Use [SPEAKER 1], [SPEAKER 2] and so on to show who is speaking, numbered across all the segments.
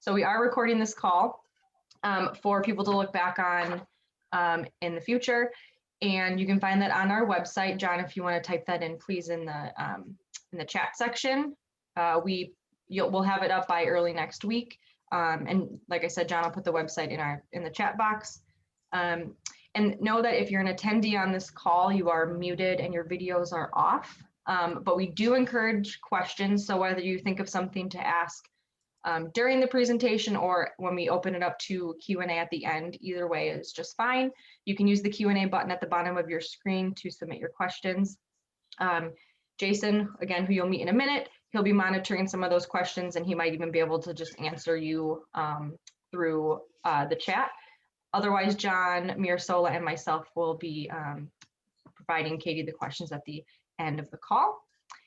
[SPEAKER 1] So we are recording this call for people to look back on in the future. And you can find that on our website. John, if you want to type that in, please, in the chat section. We'll have it up by early next week. And like I said, John, I'll put the website in the chat box. And know that if you're an attendee on this call, you are muted and your videos are off. But we do encourage questions. So whether you think of something to ask during the presentation or when we open it up to Q&A at the end, either way is just fine. You can use the Q&A button at the bottom of your screen to submit your questions. Jason, again, who you'll meet in a minute, he'll be monitoring some of those questions, and he might even be able to just answer you through the chat. Otherwise, John, Mirasola, and myself will be providing Katie the questions at the end of the call.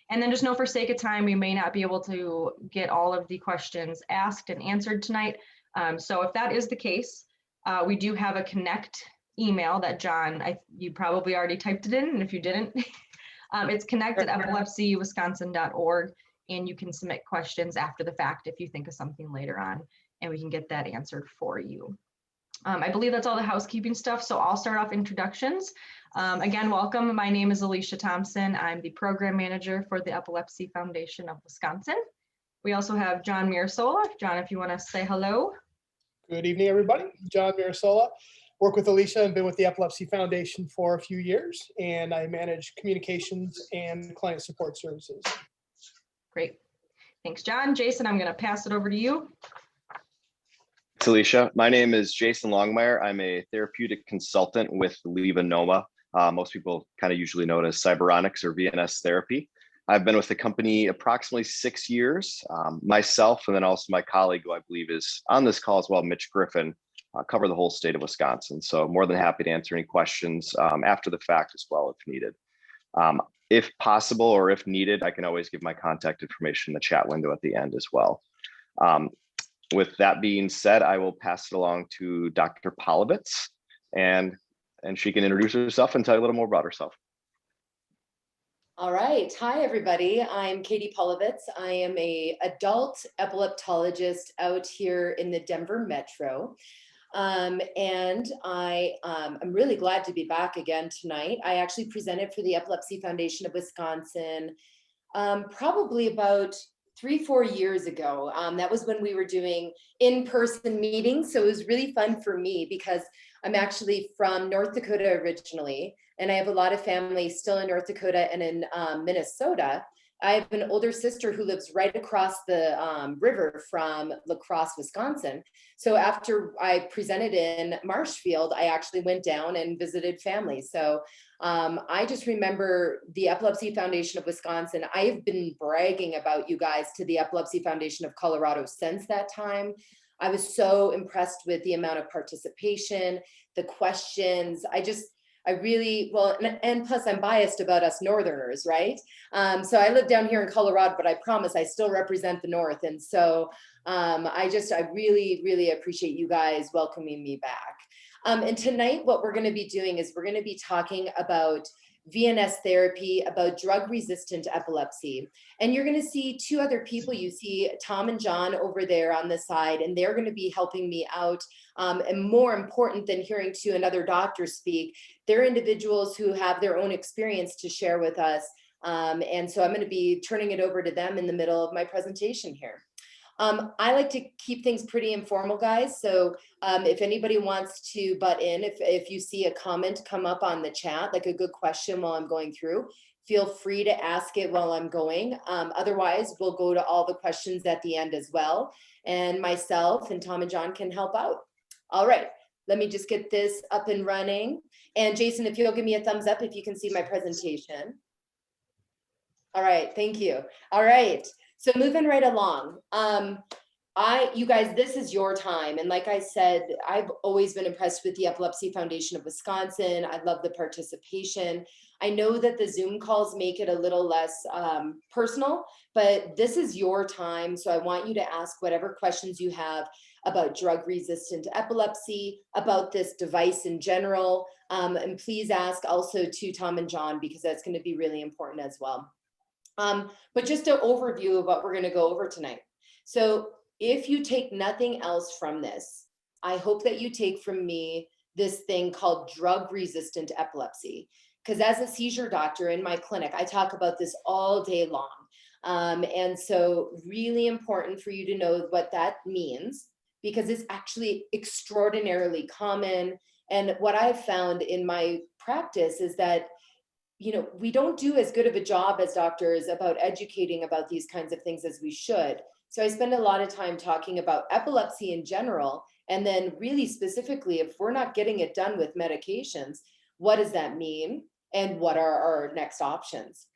[SPEAKER 1] And then just know, for sake of time, we may not be able to get all of the questions asked and answered tonight. So if that is the case, we do have a connect email that John, you probably already typed it in, and if you didn't, it's connect@epilepsywisconsin.org, and you can submit questions after the fact if you think of something later on, and we can get that answered for you. I believe that's all the housekeeping stuff, so I'll start off introductions. Again, welcome. My name is Alicia Thompson. I'm the program manager for the Epilepsy Foundation of Wisconsin. We also have John Mirasola. John, if you want to say hello.
[SPEAKER 2] Good evening, everybody. John Mirasola. Work with Alicia and been with the Epilepsy Foundation for a few years, and I manage communications and client support services.
[SPEAKER 1] Great. Thanks, John. Jason, I'm going to pass it over to you.
[SPEAKER 3] Thanks, Alicia. My name is Jason Longmire. I'm a therapeutic consultant with LivaNoma. Most people kind of usually know it as Cyberonics or Vns Therapy. I've been with the company approximately 6 years. Myself, and then also my colleague, who I believe is on this call as well, Mitch Griffin, cover the whole state of Wisconsin. So more than happy to answer any questions after the fact as well if needed. If possible or if needed, I can always give my contact information in the chat window at the end as well. With that being said, I will pass it along to Dr. Poliwitz, and she can introduce herself and tell you a little more about herself.
[SPEAKER 4] All right. Hi, everybody. I'm Katie Poliwitz. I am an adult epileptologist out here in the Denver metro. And I'm really glad to be back again tonight. I actually presented for the Epilepsy Foundation of Wisconsin probably about 3-4 years ago. That was when we were doing in-person meetings. So it was really fun for me because I'm actually from North Dakota originally, and I have a lot of family still in North Dakota and in Minnesota. I have an older sister who lives right across the river from La Crosse, Wisconsin. So after I presented in Marshfield, I actually went down and visited family. So I just remember the Epilepsy Foundation of Wisconsin. I have been bragging about you guys to the Epilepsy Foundation of Colorado since that time. I was so impressed with the amount of participation, the questions. I really, well, and plus I'm biased about us Northerners, right? So I live down here in Colorado, but I promise I still represent the North. And so I really, really appreciate you guys welcoming me back. And tonight, what we're going to be doing is we're going to be talking about VNS therapy, about drug-resistant epilepsy. And you're going to see two other people. You see Tom and John over there on the side, and they're going to be helping me out. And more important than hearing to another doctor speak, they're individuals who have their own experience to share with us. And so I'm going to be turning it over to them in the middle of my presentation here. I like to keep things pretty informal, guys. So if anybody wants to butt in, if you see a comment come up on the chat, like a good question while I'm going through, feel free to ask it while I'm going. Otherwise, we'll go to all the questions at the end as well. And myself and Tom and John can help out. All right, let me just get this up and running. And Jason, if you'll give me a thumbs up if you can see my presentation. All right, thank you. All right. So moving right along, you guys, this is your time. And like I said, I've always been impressed with the Epilepsy Foundation of Wisconsin. I love the participation. I know that the Zoom calls make it a little less personal, but this is your time. So I want you to ask whatever questions you have about drug-resistant epilepsy, about this device in general. And please ask also to Tom and John, because that's going to be really important as well. But just an overview of what we're going to go over tonight. So if you take nothing else from this, I hope that you take from me this thing called drug-resistant epilepsy. Because as a seizure doctor in my clinic, I talk about this all day long. And so really important for you to know what that means, because it's actually extraordinarily common. And what I've found in my practice is that, we don't do as good of a job as doctors about educating about these kinds of things as we should. So I spend a lot of time talking about epilepsy in general, and then really specifically, if we're not getting it done with medications, what does that mean? And what are our next options?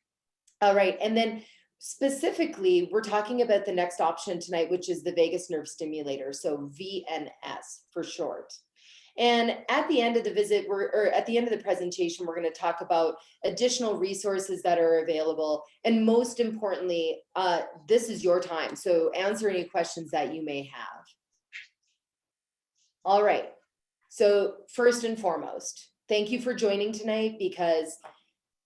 [SPEAKER 4] All right, and then specifically, we're talking about the next option tonight, which is the vagus nerve stimulator, so VNS for short. And at the end of the visit, or at the end of the presentation, we're going to talk about additional resources that are available. And most importantly, this is your time. So answer any questions that you may have. All right. So first and foremost, thank you for joining tonight, because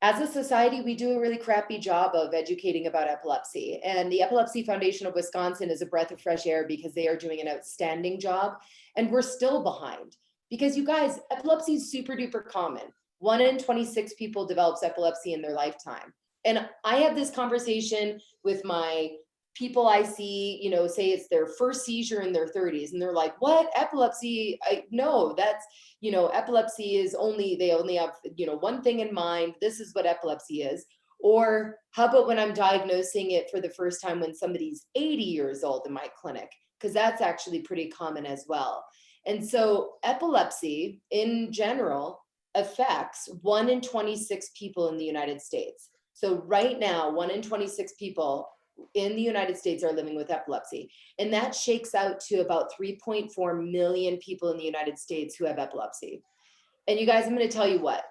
[SPEAKER 4] as a society, we do a really crappy job of educating about epilepsy. And the Epilepsy Foundation of Wisconsin is a breath of fresh air, because they are doing an outstanding job. And we're still behind. Because you guys, epilepsy is super duper common. 1 in 26 people develops epilepsy in their lifetime. And I have this conversation with my people I see, say it's their first seizure in their 30s. And they're like, what? Epilepsy? No, that's, epilepsy is they only have, one thing in mind. This is what epilepsy is. Or how about when I'm diagnosing it for the first time when somebody's 80 years old in my clinic? Because that's actually pretty common as well. And so epilepsy in general affects 1 in 26 people in the United States. So right now, 1 in 26 people in the United States are living with epilepsy. And that shakes out to about 3.4 million people in the United States who have epilepsy. And you guys, I'm going to tell you what,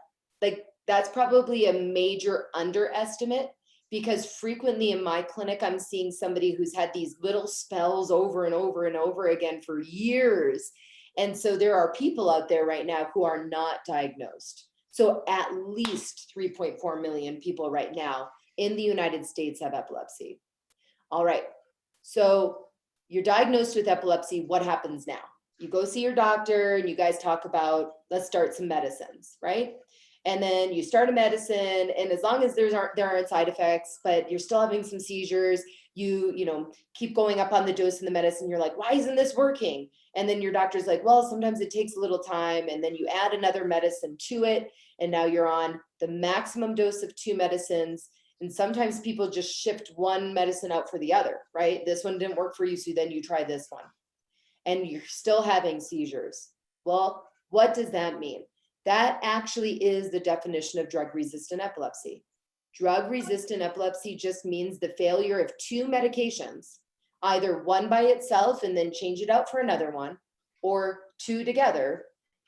[SPEAKER 4] that's probably a major underestimate, because frequently in my clinic, I'm seeing somebody who's had these little spells over and over and over again for years. And so there are people out there right now who are not diagnosed. So at least 3.4 million people right now in the United States have epilepsy. All right. So you're diagnosed with epilepsy. What happens now? You go see your doctor and you guys talk about, let's start some medicines, right? And then you start a medicine, and as long as there aren't side effects, but you're still having some seizures, you keep going up on the dose of the medicine. You're like, why isn't this working? And then your doctor's like, well, sometimes it takes a little time. And then you add another medicine to it. And now you're on the maximum dose of 2 medicines. And sometimes people just shift one medicine out for the other, right? This one didn't work for you, so then you try this one. And you're still having seizures. Well, what does that mean? That actually is the definition of drug-resistant epilepsy. Drug-resistant epilepsy just means the failure of 2 medications, either one by itself and then change it out for another one, or 2 together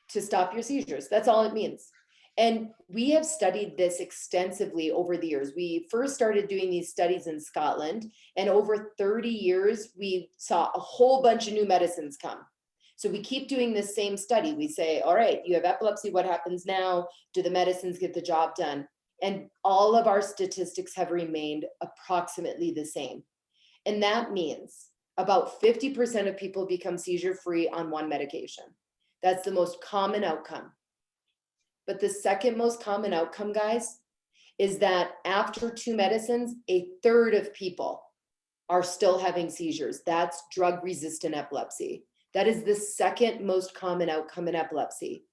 [SPEAKER 4] to stop your seizures. That's all it means. And we have studied this extensively over the years. We first started doing these studies in Scotland, and over 30 years, we saw a whole bunch of new medicines come. So we keep doing this same study. We say, all right, you have epilepsy, what happens now? Do the medicines get the job done? And all of our statistics have remained approximately the same. And that means about 50% of people become seizure-free on one medication. That's the most common outcome. But the second most common outcome, guys, is that after 2 medicines, 1/3 of people are still having seizures. That's drug-resistant epilepsy. That is the second most common outcome in epilepsy.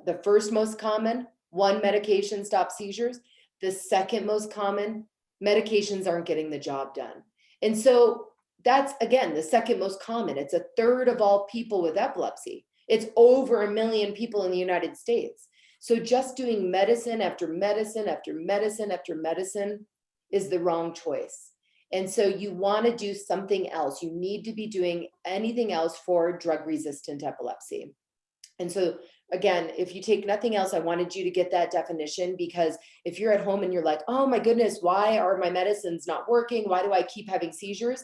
[SPEAKER 4] The first most common, 1 medication stops seizures. The second most common, medications aren't getting the job done. And so that's, again, the second most common. It's 1/3 of all people with epilepsy. It's over 1 million people in the United States. So just doing medicine after medicine after medicine after medicine is the wrong choice. And so you want to do something else. You need to be doing anything else for drug-resistant epilepsy. And so again, if you take nothing else, I wanted you to get that definition, because if you're at home and you're like, oh my goodness, why are my medicines not working? Why do I keep having seizures?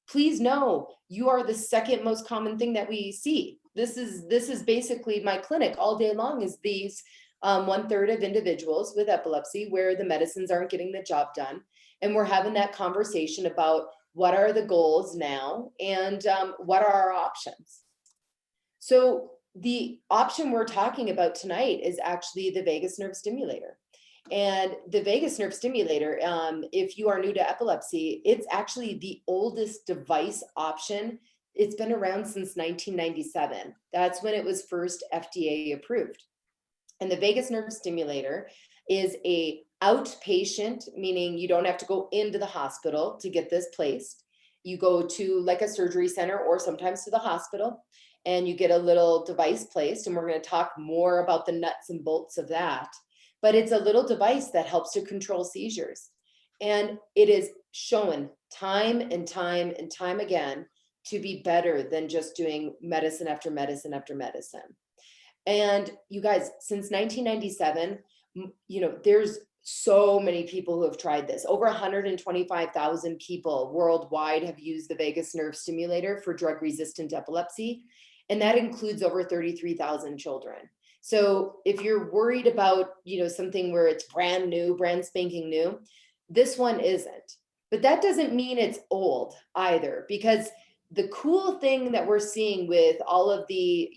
[SPEAKER 4] Please know you are the second most common thing that we see. This is basically my clinic all day long, is these 1/3 of individuals with epilepsy where the medicines aren't getting the job done. And we're having that conversation about what are the goals now, and what are our options. So the option we're talking about tonight is actually the vagus nerve stimulator. And the vagus nerve stimulator, if you are new to epilepsy, it's actually the oldest device option. It's been around since 1997. That's when it was first FDA approved. And the vagus nerve stimulator is a outpatient, meaning you don't have to go into the hospital to get this placed. You go to like a surgery center or sometimes to the hospital, and you get a little device placed. And we're going to talk more about the nuts and bolts of that. But it's a little device that helps to control seizures. And it is shown time and time and time again to be better than just doing medicine after medicine after medicine. And you guys, since 1997, there's so many people who have tried this. Over 125,000 people worldwide have used the vagus nerve stimulator for drug-resistant epilepsy. And that includes over 33,000 children. So if you're worried about, something where it's brand new, brand spanking new, this one isn't. But that doesn't mean it's old either, because the cool thing that we're seeing with all of the,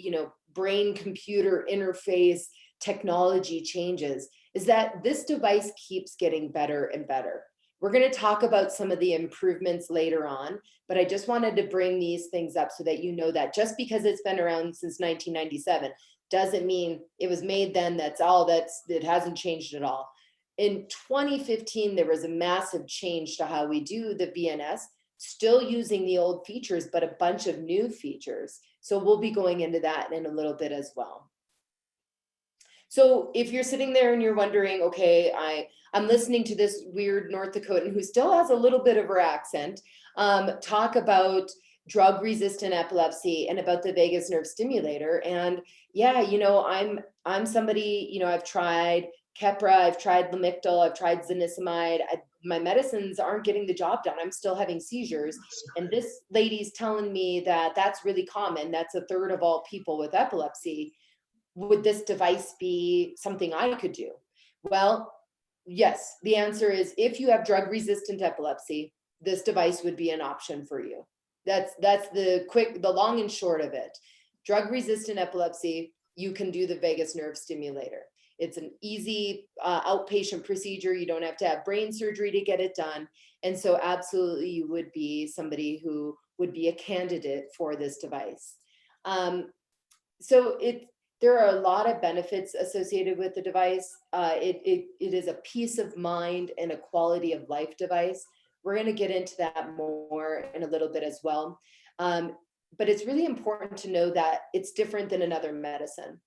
[SPEAKER 4] brain computer interface technology changes is that this device keeps getting better and better. We're going to talk about some of the improvements later on, but I just wanted to bring these things up so that you know that just because it's been around since 1997 doesn't mean it was made then. It hasn't changed at all. In 2015, there was a massive change to how we do the VNS, still using the old features, but a bunch of new features. So we'll be going into that in a little bit as well. So if you're sitting there and you're wondering, okay, I'm listening to this weird North Dakotan who still has a little bit of her accent, talk about drug-resistant epilepsy and about the vagus nerve stimulator. And yeah, I'm somebody, I've tried Keppra, I've tried Lamictal, I've tried zonisamide. My medicines aren't getting the job done. I'm still having seizures. And this lady's telling me that that's really common. That's a third of all people with epilepsy. Would this device be something I could do? Well, yes, the answer is if you have drug-resistant epilepsy, this device would be an option for you. That's the long and short of it. Drug-resistant epilepsy, you can do the vagus nerve stimulator. It's an easy outpatient procedure. You don't have to have brain surgery to get it done. And so absolutely you would be somebody who would be a candidate for this device. There are a lot of benefits associated with the device. It is a peace of mind and a quality of life device. We're going to get into that more in a little bit as well. But it's really important to know that it's different than another medicine.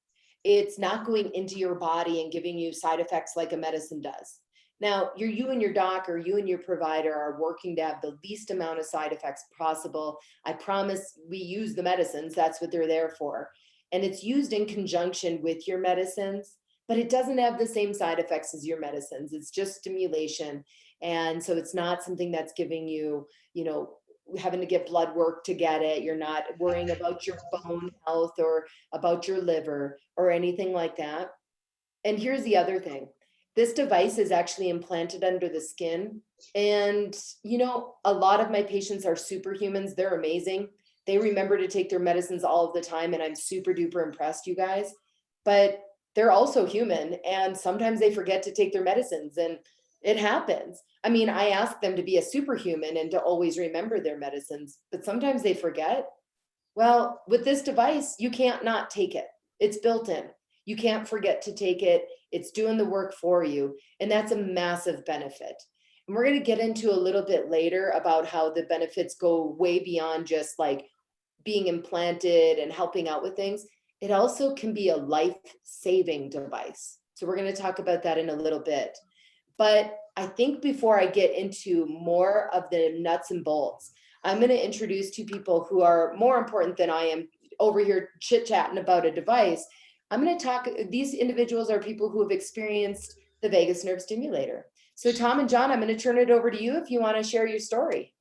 [SPEAKER 4] It's not going into your body and giving you side effects like a medicine does. Now, you and your doc or you and your provider are working to have the least amount of side effects possible. I promise we use the medicines. That's what they're there for. And it's used in conjunction with your medicines, but it doesn't have the same side effects as your medicines. It's just stimulation. And so it's not something that's giving you, having to get blood work to get it. You're not worrying about your bone health or about your liver or anything like that. And here's the other thing. This device is actually implanted under the skin. And, a lot of my patients are superhumans. They're amazing. They remember to take their medicines all of the time. And I'm super duper impressed, you guys. But they're also human. And sometimes they forget to take their medicines. And it happens. I mean, I ask them to be a superhuman and to always remember their medicines, but sometimes they forget. Well, with this device, you can't not take it. It's built in. You can't forget to take it. It's doing the work for you. And that's a massive benefit. And we're going to get into a little bit later about how the benefits go way beyond just like being implanted and helping out with things. It also can be a life-saving device. So we're going to talk about that in a little bit. But I think before I get into more of the nuts and bolts, I'm going to introduce two people who are more important than I am over here chit-chatting about a device. I'm going to talk, these individuals are people who have experienced the vagus nerve stimulator. So Tom and John, I'm going to turn it over to you if you want to share your story.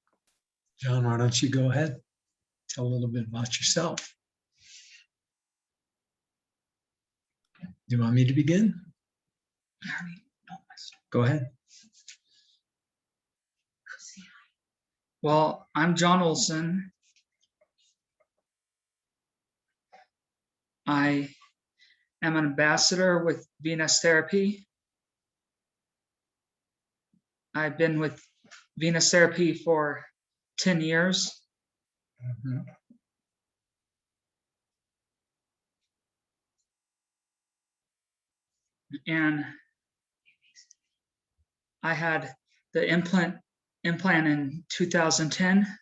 [SPEAKER 5] John, why don't you go ahead? Tell a little bit about yourself. Do you want me to begin? Go ahead.
[SPEAKER 6] Well, I'm John Olson. I am an ambassador with Vns Therapy. I've been with Vns Therapy for 10 years.
[SPEAKER 5] Mhm.
[SPEAKER 6] And I had the implant in 2010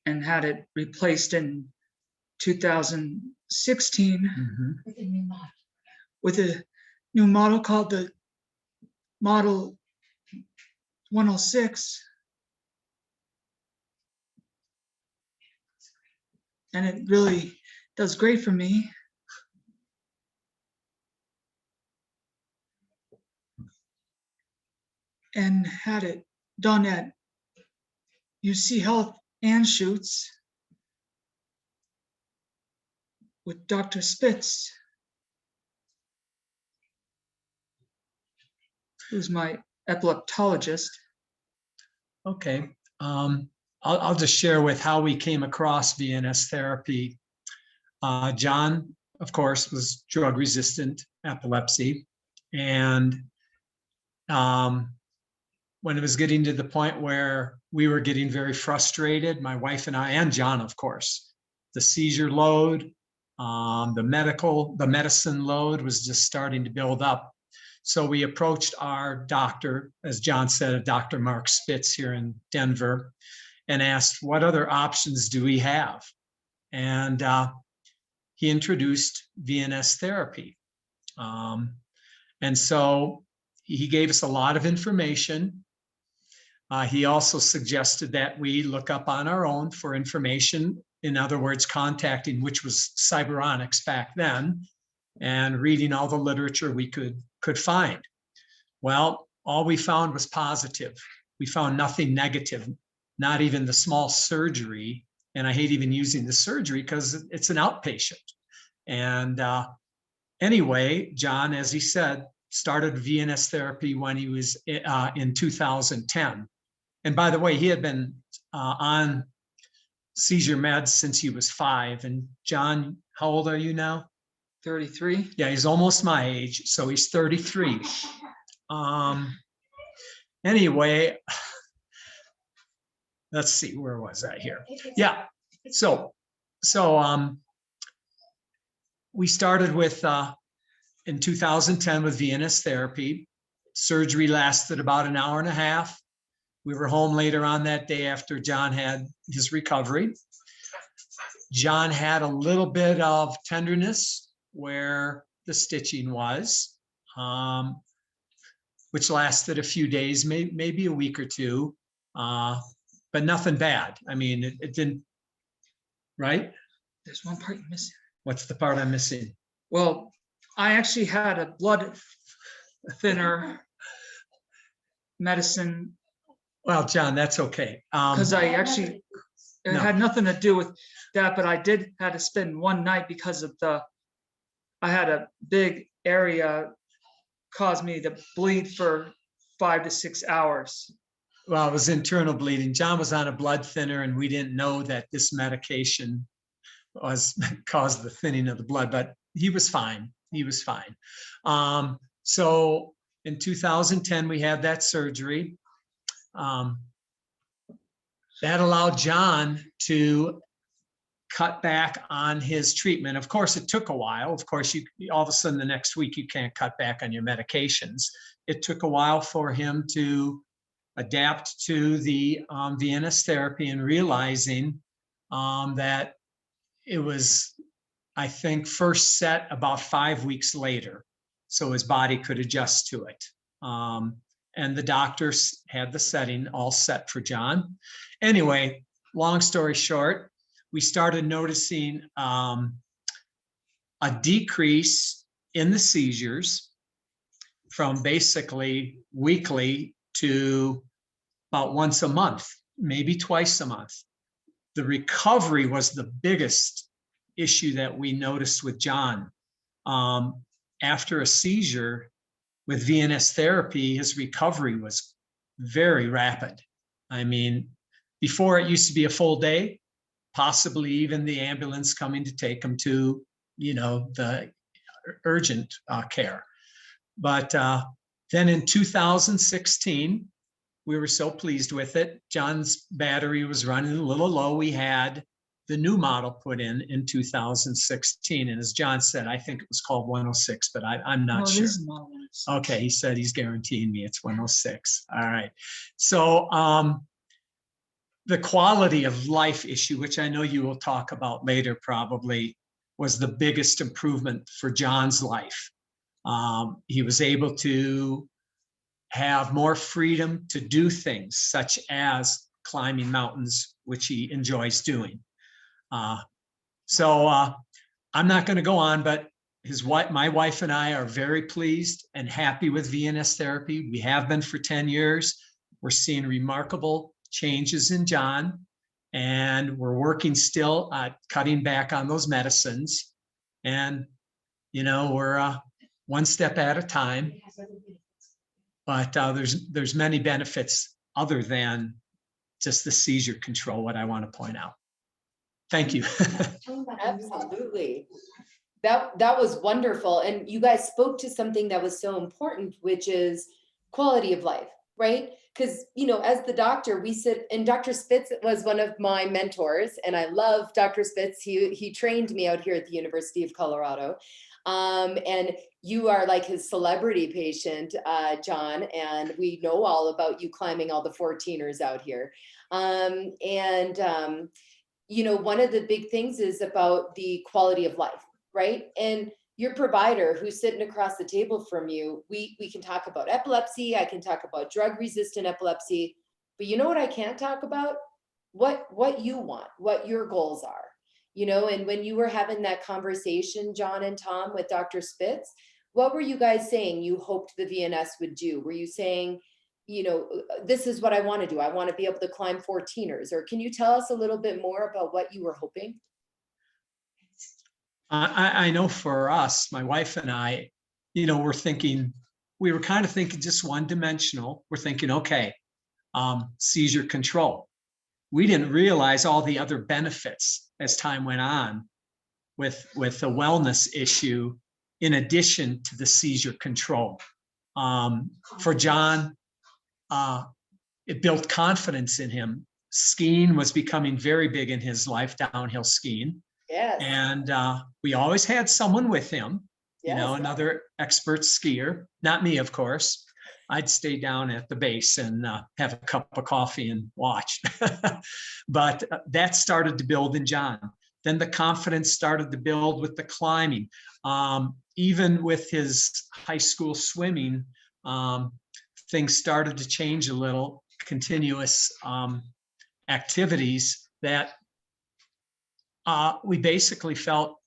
[SPEAKER 6] and had it replaced in 2016
[SPEAKER 5] Mhm.
[SPEAKER 6] with a new model called the Model 106. And it really does great for me. And had it done at UC Health Anschutz with Dr. Spitz, who's my epileptologist.
[SPEAKER 5] Okay. I'll just share with how we came across VNS therapy. John, of course, was drug-resistant epilepsy. And when it was getting to the point where we were getting very frustrated, my wife and I, and John, of course, the seizure load, the medicine load was just starting to build up. So we approached our doctor, as John said, Dr. Mark Spitz here in Denver, and asked, what other options do we have? And he introduced VNS therapy. And so he gave us a lot of information. He also suggested that we look up on our own for information. In other words, contacting, which was Cyberonics back then, and reading all the literature we could find. Well, all we found was positive. We found nothing negative, not even the small surgery. And I hate even using the surgery because it's an outpatient. And anyway, John, as he said, started VNS therapy when he was in 2010. And by the way, he had been on seizure meds since he was 5. And John, how old are you now?
[SPEAKER 6] 33.
[SPEAKER 5] Yeah, he's almost my age, so he's 33. Anyway, let's see, where was I here? Yeah, so we started with in 2010 with VNS therapy. Surgery lasted about an hour and a half. We were home later on that day after John had his recovery. John had a little bit of tenderness where the stitching was, which lasted a few days, maybe a week or two, but nothing bad. I mean, it didn't, right?
[SPEAKER 6] There's one part you're missing.
[SPEAKER 5] What's the part I'm missing?
[SPEAKER 6] Well, I actually had a blood thinner medicine.
[SPEAKER 5] Well, John, that's okay.
[SPEAKER 6] Because I actually, it
[SPEAKER 5] No.
[SPEAKER 6] had nothing to do with that, but I did have to spend one night because of I had a big area caused me to bleed for 5 to 6 hours.
[SPEAKER 5] Well, it was internal bleeding. John was on a blood thinner, and we didn't know that this medication caused the thinning of the blood, but he was fine. He was fine. So in 2010, we had that surgery. That allowed John to cut back on his treatment. Of course, it took a while. Of course, all of a sudden the next week you can't cut back on your medications. It took a while for him to adapt to the VNS therapy and realizing that it was, I think, first set about 5 weeks later, so his body could adjust to it. And the doctors had the setting all set for John. Anyway, long story short, we started noticing a decrease in the seizures from basically weekly to about once a month, maybe twice a month. The recovery was the biggest issue that we noticed with John. After a seizure with VNS therapy, his recovery was very rapid. I mean, before it used to be a full day, possibly even the ambulance coming to take him to, the urgent care. But then in 2016, we were so pleased with it. John's battery was running a little low. We had the new model put in 2016. And as John said, I think it was called 106, but I'm not sure. Okay, he said he's guaranteeing me it's 106. All right. So the quality of life issue, which I know you will talk about later probably, was the biggest improvement for John's life. He was able to have more freedom to do things such as climbing mountains, which he enjoys doing. So I'm not going to go on, but my wife and I are very pleased and happy with VNS therapy. We have been for 10 years. We're seeing remarkable changes in John, and we're working still at cutting back on those medicines. And, we're one step at a time. But there's many benefits other than just the seizure control, what I want to point out. Thank you.
[SPEAKER 4] Absolutely. That was wonderful. And you guys spoke to something that was so important, which is quality of life, right? Because, as the doctor, we sit, and Dr. Spitz was one of my mentors, and I love Dr. Spitz. He trained me out here at the University of Colorado. And you are like his celebrity patient, John, and we know all about you climbing all the 14ers out here. One of the big things is about the quality of life, right? And your provider who's sitting across the table from you, we can talk about epilepsy, I can talk about drug-resistant epilepsy, but you know what I can't talk about? What you want, what your goals are. And when you were having that conversation, John and Tom, with Dr. Spitz, what were you guys saying you hoped the VNS would do? Were you saying, this is what I want to do. I want to be able to climb 14ers. Or can you tell us a little bit more about what you were hoping?
[SPEAKER 5] I know for us, my wife and I, we were kind of thinking just one dimensional. We're thinking, okay, seizure control. We didn't realize all the other benefits as time went on with the wellness issue, in addition to the seizure control. For John, it built confidence in him. Skiing was becoming very big in his life, downhill skiing.
[SPEAKER 4] Yes.
[SPEAKER 5] And we always had someone with him,
[SPEAKER 4] Yes.
[SPEAKER 5] Another expert skier, not me, of course. I'd stay down at the base and have a cup of coffee and watch. But that started to build in John. Then the confidence started to build with the climbing. Even with his high school swimming, things started to change a little, continuous activities that we basically felt,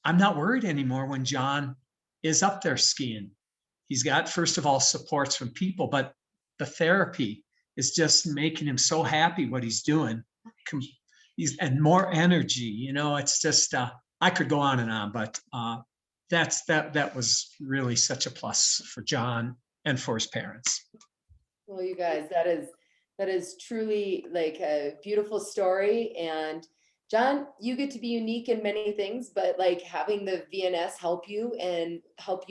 [SPEAKER 5] I'm not worried anymore when John is up there skiing. He's got, first of all, supports from people, but the therapy is just making him so happy what he's doing. And more energy, it's just, I could go on and on, but that was really such a plus for John and for his parents.
[SPEAKER 4] Well, you guys, that is truly like a beautiful story. And John, you get to be unique in many things, but like having the VNS help you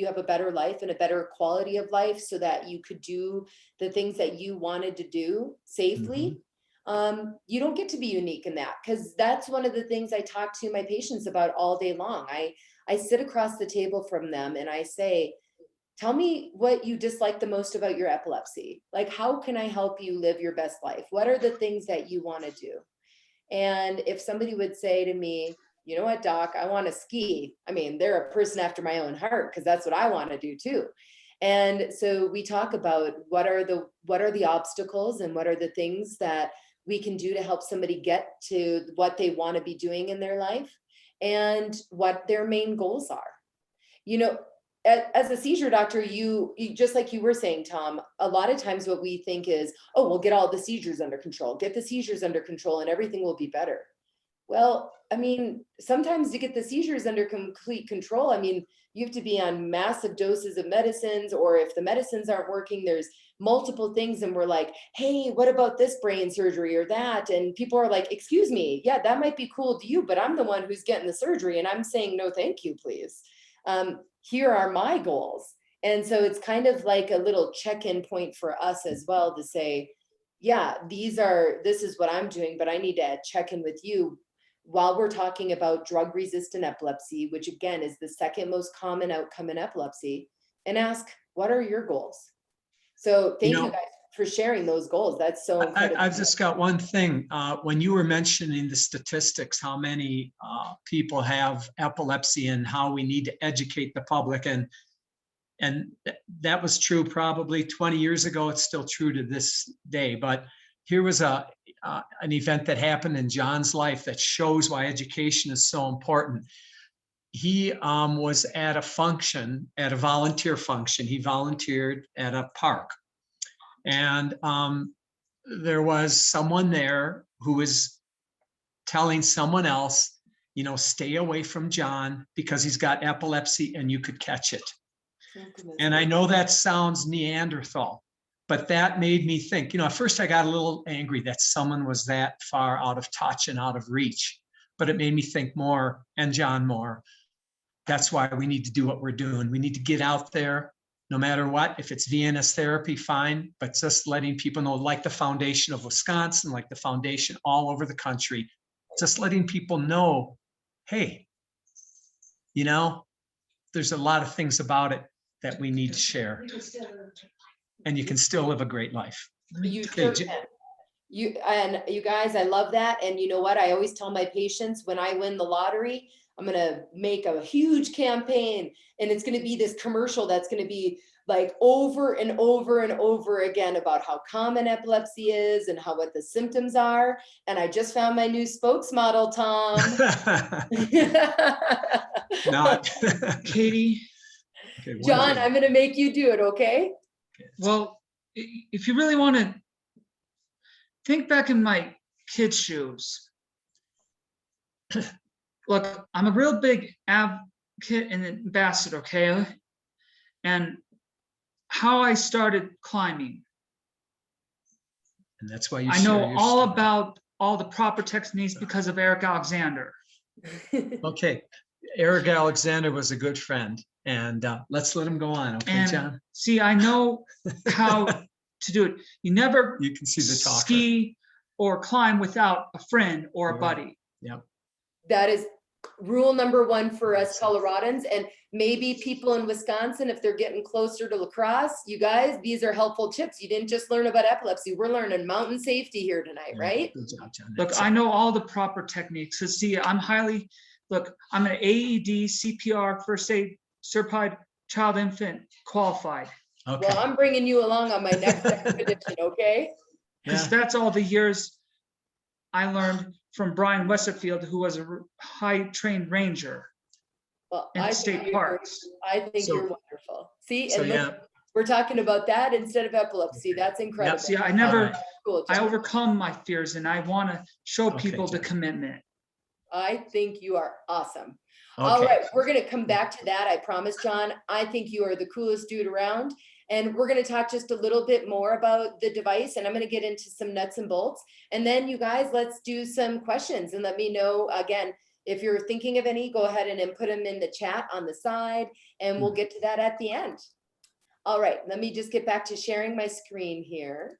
[SPEAKER 4] have a better life and a better quality of life so that you could do the things that you wanted to do safely. Mm-hmm. You don't get to be unique in that, because that's one of the things I talk to my patients about all day long. I sit across the table from them and I say, tell me what you dislike the most about your epilepsy. Like, how can I help you live your best life? What are the things that you want to do? And if somebody would say to me, you know what, doc, I want to ski. I mean, they're a person after my own heart, because that's what I want to do too. And so we talk about what are the obstacles and what are the things that we can do to help somebody get to what they want to be doing in their life and what their main goals are. As a seizure doctor, you just like you were saying, Tom, a lot of times what we think is, oh, we'll get all the seizures under control, get the seizures under control and everything will be better. Well, I mean, sometimes to get the seizures under complete control, I mean, you have to be on massive doses of medicines, or if the medicines aren't working, there's multiple things. And we're like, hey, what about this brain surgery or that? And people are like, excuse me, yeah, that might be cool to you, but I'm the one who's getting the surgery. And I'm saying, no, thank you, please. Here are my goals. And so it's kind of like a little check-in point for us as well to say, yeah, this is what I'm doing, but I need to check in with you while we're talking about drug-resistant epilepsy, which again is the second most common outcome in epilepsy, and ask, what are your goals? So thank you guys for sharing those goals. That's so incredible.
[SPEAKER 5] I've just got one thing. When you were mentioning the statistics, how many people have epilepsy and how we need to educate the public, and that was true probably 20 years ago. It's still true to this day. But here was an event that happened in John's life that shows why education is so important. He was at a function, at a volunteer function. He volunteered at a park. And there was someone there who was telling someone else, stay away from John because he's got epilepsy and you could catch it. And I know that sounds Neanderthal, but that made me think, at first I got a little angry that someone was that far out of touch and out of reach, but it made me think more, and John more. That's why we need to do what we're doing. We need to get out there no matter what. If it's Vns Therapy, fine, but just letting people know, like the Foundation of Wisconsin, like the foundation all over the country, just letting people know, hey, there's a lot of things about it that we need to share. And you can still live a great life.
[SPEAKER 4] You sure can. You guys, I love that. And you know what? I always tell my patients, when I win the lottery, I'm going to make a huge campaign, and it's going to be this commercial that's going to be like over and over and over again about how common epilepsy is and what the symptoms are. And I just found my new spokesmodel, Tom.
[SPEAKER 5] Not
[SPEAKER 6] Katie.
[SPEAKER 5] Okay,
[SPEAKER 4] John, I'm going to make you do it. Okay.
[SPEAKER 6] Well, if you really want to think back in my kid's shoes, look, I'm a real big advocate and ambassador, okay? And how I started climbing.
[SPEAKER 5] And that's why you
[SPEAKER 6] I know all about all the proper techniques because of Eric Alexander.
[SPEAKER 5] Okay. Eric Alexander was a good friend, and let's let him go on. Okay,
[SPEAKER 6] and
[SPEAKER 5] John?
[SPEAKER 6] See, I know how to do it. You can see the talker. Ski or climb without a friend or a buddy.
[SPEAKER 5] Yep.
[SPEAKER 4] That is rule number one for us Coloradans, and maybe people in Wisconsin, if they're getting closer to La Crosse. You guys, these are helpful tips. You didn't just learn about epilepsy. We're learning mountain safety here tonight, right?
[SPEAKER 5] Good job, John.
[SPEAKER 6] Look, I know all the proper techniques. So see, I'm an AED, CPR, first aid certified child infant qualified.
[SPEAKER 5] Okay.
[SPEAKER 4] Well, I'm bringing you along on my next expedition, okay?
[SPEAKER 6] Because that's all the years I learned from Brian Westerfield, who was a high trained ranger in state parks.
[SPEAKER 4] I think you're wonderful. See, and look, we're talking about that instead of epilepsy. That's incredible.
[SPEAKER 6] See, I overcome my fears, and I want to show people the commitment.
[SPEAKER 4] I think you are awesome. Okay. All right, we're going to come back to that. I promise, John. I think you are the coolest dude around. And we're going to talk just a little bit more about the device, and I'm going to get into some nuts and bolts. And then you guys, let's do some questions and let me know, again, if you're thinking of any, go ahead and input them in the chat on the side, and we'll get to that at the end. All right, let me just get back to sharing my screen here.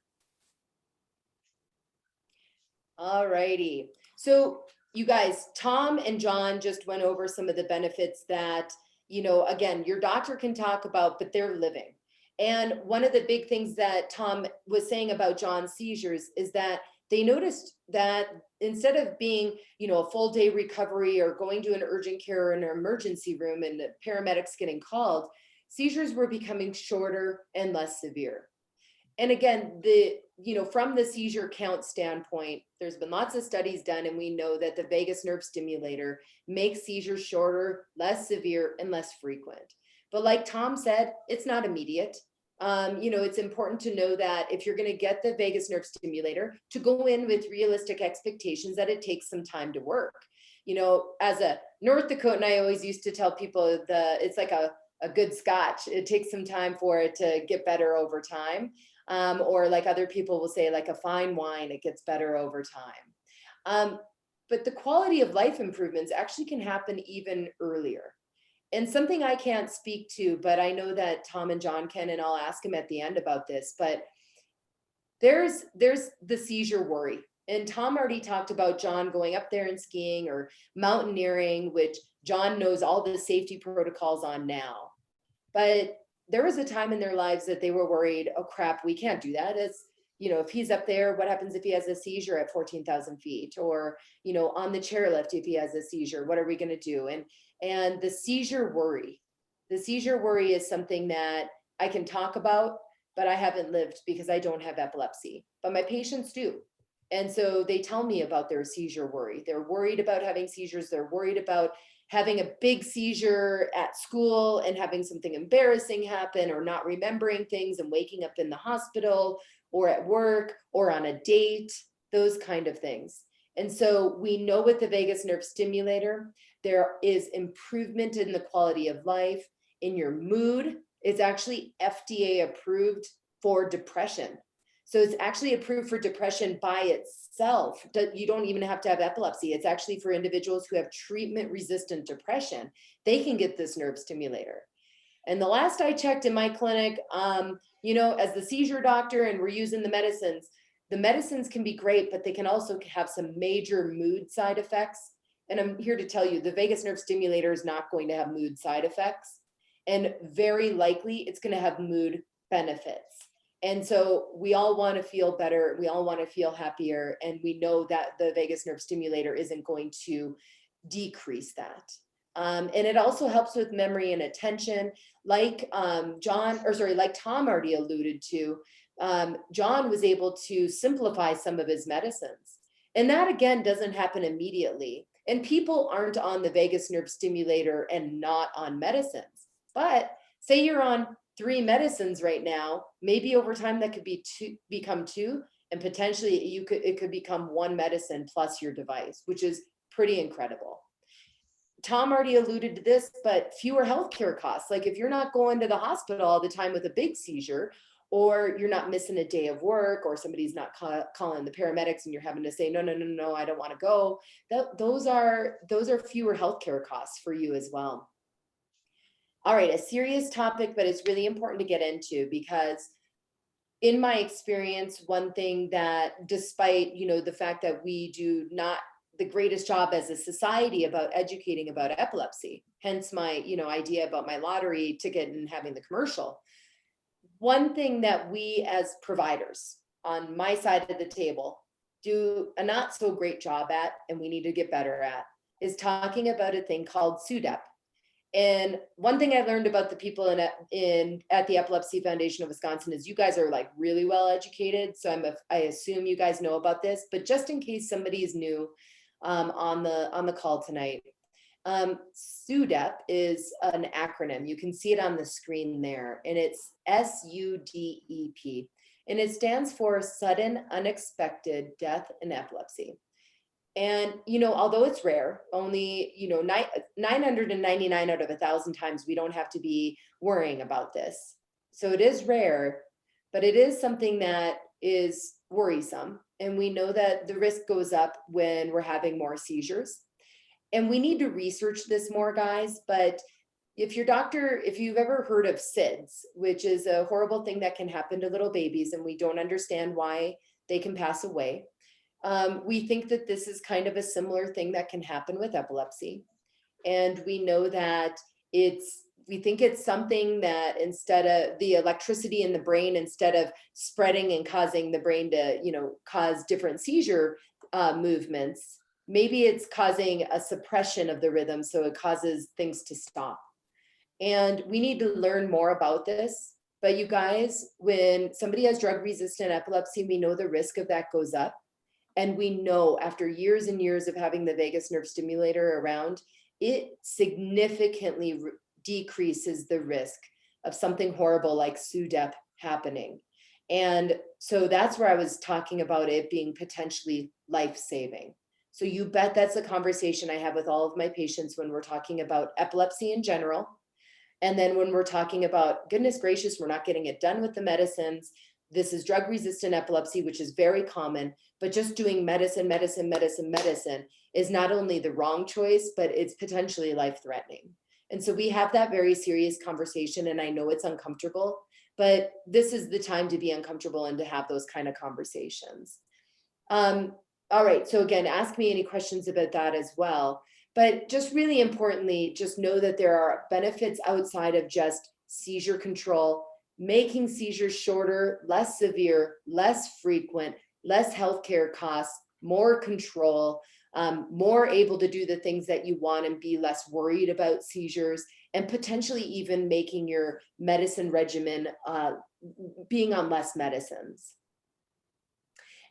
[SPEAKER 4] All righty. So you guys, Tom and John just went over some of the benefits that, again, your doctor can talk about, but they're living. And one of the big things that Tom was saying about John's seizures is that they noticed that instead of being, a full day recovery or going to an urgent care or an emergency room and the paramedics getting called, seizures were becoming shorter and less severe. And again, from the seizure count standpoint, there's been lots of studies done, and we know that the vagus nerve stimulator makes seizures shorter, less severe, and less frequent. But like Tom said, it's not immediate. It's important to know that if you're going to get the vagus nerve stimulator, to go in with realistic expectations that it takes some time to work. As a North Dakotan, I always used to tell people it's like a good scotch. It takes some time for it to get better over time. Or like other people will say, like a fine wine, it gets better over time. But the quality of life improvements actually can happen even earlier. And something I can't speak to, but I know that Tom and John can, and I'll ask him at the end about this, but there's the seizure worry. And Tom already talked about John going up there and skiing or mountaineering, which John knows all the safety protocols on now. But there was a time in their lives that they were worried, oh crap, we can't do that. If he's up there, what happens if he has a seizure at 14,000 feet? Or, on the chairlift, if he has a seizure, what are we going to do? And the seizure worry is something that I can talk about, but I haven't lived because I don't have epilepsy, but my patients do. And so they tell me about their seizure worry. They're worried about having seizures. They're worried about having a big seizure at school and having something embarrassing happen, or not remembering things and waking up in the hospital or at work or on a date, those kind of things. And so we know with the vagus nerve stimulator, there is improvement in the quality of life, in your mood. It's actually FDA approved for depression. So it's actually approved for depression by itself. You don't even have to have epilepsy. It's actually for individuals who have treatment-resistant depression. They can get this nerve stimulator. And the last I checked in my clinic, as the seizure doctor, and we're using the medicines can be great, but they can also have some major mood side effects. And I'm here to tell you, the vagus nerve stimulator is not going to have mood side effects. And very likely it's going to have mood benefits. And so we all want to feel better. We all want to feel happier. And we know that the vagus nerve stimulator isn't going to decrease that. And it also helps with memory and attention. Like Tom already alluded to, John was able to simplify some of his medicines. And that, again, doesn't happen immediately. And people aren't on the vagus nerve stimulator and not on medicines. But say you're on 3 medicines right now, maybe over time that could become 2, and potentially it could become 1 medicine plus your device, which is pretty incredible. Tom already alluded to this, but fewer healthcare costs. Like if you're not going to the hospital all the time with a big seizure, or you're not missing a day of work, or somebody's not calling the paramedics and you're having to say, no, I don't want to go. Those are fewer healthcare costs for you as well. All right, a serious topic, but it's really important to get into, because in my experience, one thing that, despite, the fact that we do not the greatest job as a society about educating about epilepsy, hence my, idea about my lottery ticket and having the commercial. One thing that we as providers on my side of the table do a not so great job at, and we need to get better at, is talking about a thing called SUDEP. And one thing I learned about the people at the Epilepsy Foundation of Wisconsin is you guys are like really well educated. So I assume you guys know about this, but just in case somebody is new on the call tonight, SUDEP is an acronym. You can see it on the screen there, and it's SUDEP, and it stands for Sudden Unexpected Death in Epilepsy. And, although it's rare, only, 999 out of 1,000 times, we don't have to be worrying about this. So it is rare, but it is something that is worrisome. And we know that the risk goes up when we're having more seizures. And we need to research this more, guys. But if you've ever heard of SIDS, which is a horrible thing that can happen to little babies, and we don't understand why they can pass away. We think that this is kind of a similar thing that can happen with epilepsy. And we know that we think it's something that, instead of the electricity in the brain, instead of spreading and causing the brain to, cause different seizure movements, maybe it's causing a suppression of the rhythm. So it causes things to stop. And we need to learn more about this. But you guys, when somebody has drug-resistant epilepsy, we know the risk of that goes up. And we know after years and years of having the vagus nerve stimulator around, it significantly decreases the risk of something horrible like SUDEP happening. And so that's where I was talking about it being potentially life-saving. So you bet that's a conversation I have with all of my patients when we're talking about epilepsy in general. And then when we're talking about, goodness gracious, we're not getting it done with the medicines. This is drug-resistant epilepsy, which is very common, but just doing medicine is not only the wrong choice, but it's potentially life-threatening. And so we have that very serious conversation, and I know it's uncomfortable, but this is the time to be uncomfortable and to have those kind of conversations. All right, so again, ask me any questions about that as well. But just really importantly, just know that there are benefits outside of just seizure control, making seizures shorter, less severe, less frequent, less healthcare costs, more control, more able to do the things that you want and be less worried about seizures, and potentially even making your medicine regimen being on less medicines.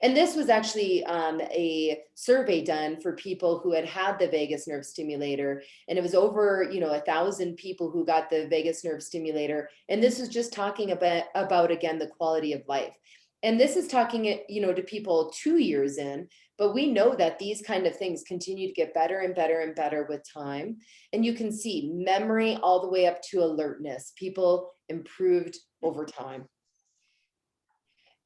[SPEAKER 4] And this was actually a survey done for people who had the vagus nerve stimulator, and it was over 1,000 people who got the vagus nerve stimulator. And this is just talking about again the quality of life. And this is talking to people 2 years in, but we know that these kind of things continue to get better and better and better with time. And you can see memory all the way up to alertness. People improved over time.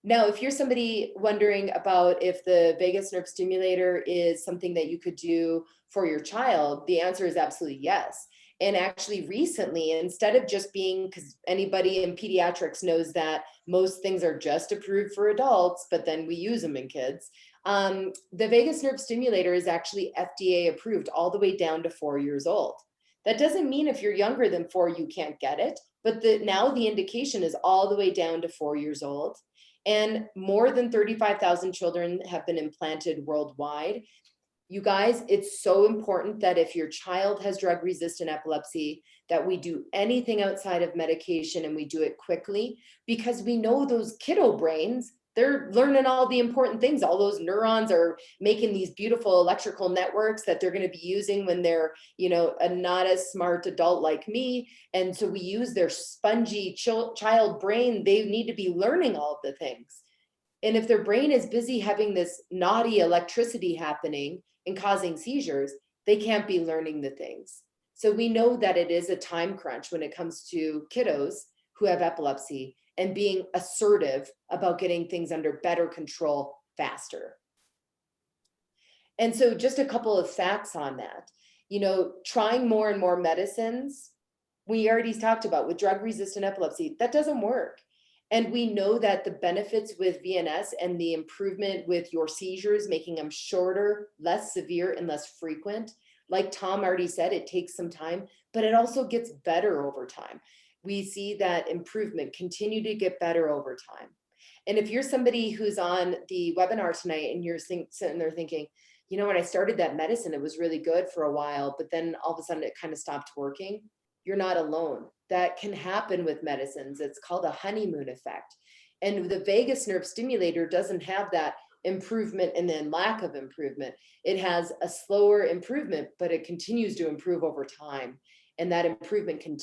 [SPEAKER 4] Now, if you're somebody wondering about if the vagus nerve stimulator is something that you could do for your child, the answer is absolutely yes. And actually recently, instead of just being, because anybody in pediatrics knows that most things are just approved for adults, but then we use them in kids. The vagus nerve stimulator is actually FDA approved all the way down to 4 years old. That doesn't mean if you're younger than 4, you can't get it, but now the indication is all the way down to 4 years old. And more than 35,000 children have been implanted worldwide. You guys, it's so important that if your child has drug-resistant epilepsy, that we do anything outside of medication and we do it quickly, because we know those kiddo brains, they're learning all the important things. All those neurons are making these beautiful electrical networks that they're going to be using when they're, not as smart adult like me. And so we use their spongy child brain. They need to be learning all of the things. And if their brain is busy having this naughty electricity happening and causing seizures, they can't be learning the things. So we know that it is a time crunch when it comes to kiddos who have epilepsy, and being assertive about getting things under better control faster. And so just a couple of facts on that, trying more and more medicines, we already talked about with drug-resistant epilepsy, that doesn't work. And we know that the benefits with VNS and the improvement with your seizures, making them shorter, less severe, and less frequent, like Tom already said, it takes some time, but it also gets better over time. We see that improvement continue to get better over time. And if you're somebody who's on the webinar tonight and you're sitting there thinking, when I started that medicine, it was really good for a while, but then all of a sudden it kind of stopped working, you're not alone. That can happen with medicines. It's called a honeymoon effect. And the vagus nerve stimulator doesn't have that improvement and then lack of improvement. It has a slower improvement, but it continues to improve over time. And that improvement can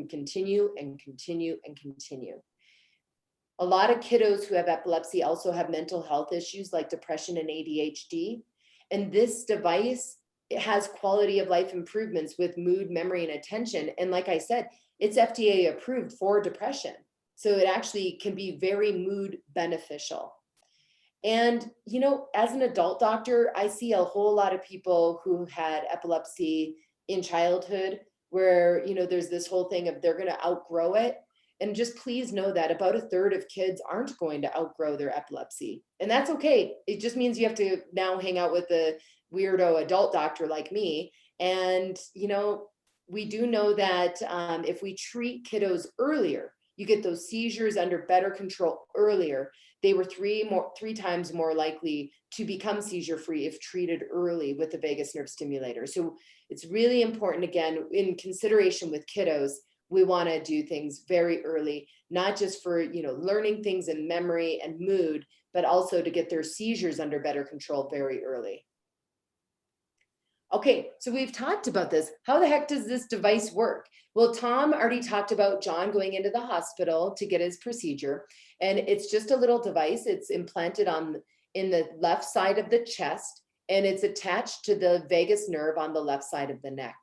[SPEAKER 4] continue and continue and continue. A lot of kiddos who have epilepsy also have mental health issues like depression and ADHD. And this device, it has quality of life improvements with mood, memory, and attention. And like I said, it's FDA approved for depression. So it actually can be very mood beneficial. And, as an adult doctor, I see a whole lot of people who had epilepsy in childhood where, there's this whole thing of they're going to outgrow it. And just please know that about 1/3 of kids aren't going to outgrow their epilepsy. And that's okay. It just means you have to now hang out with a weirdo adult doctor like me. And, we do know that if we treat kiddos earlier, you get those seizures under better control earlier. They were 3 times more likely to become seizure free if treated early with the vagus nerve stimulator. So it's really important, again, in consideration with kiddos, we want to do things very early, not just for, learning things in memory and mood, but also to get their seizures under better control very early. Okay, so we've talked about this. How the heck does this device work? Well, Tom already talked about John going into the hospital to get his procedure, and it's just a little device. It's implanted in the left side of the chest, and it's attached to the vagus nerve on the left side of the neck.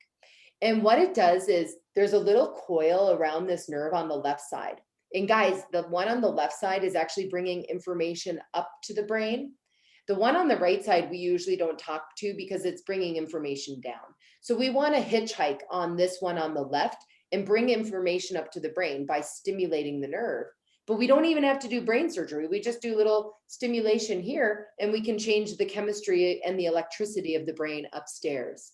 [SPEAKER 4] And what it does is there's a little coil around this nerve on the left side. And guys, the one on the left side is actually bringing information up to the brain. The one on the right side, we usually don't talk to because it's bringing information down. So we want to hitchhike on this one on the left and bring information up to the brain by stimulating the nerve. But we don't even have to do brain surgery. We just do little stimulation here, and we can change the chemistry and the electricity of the brain upstairs.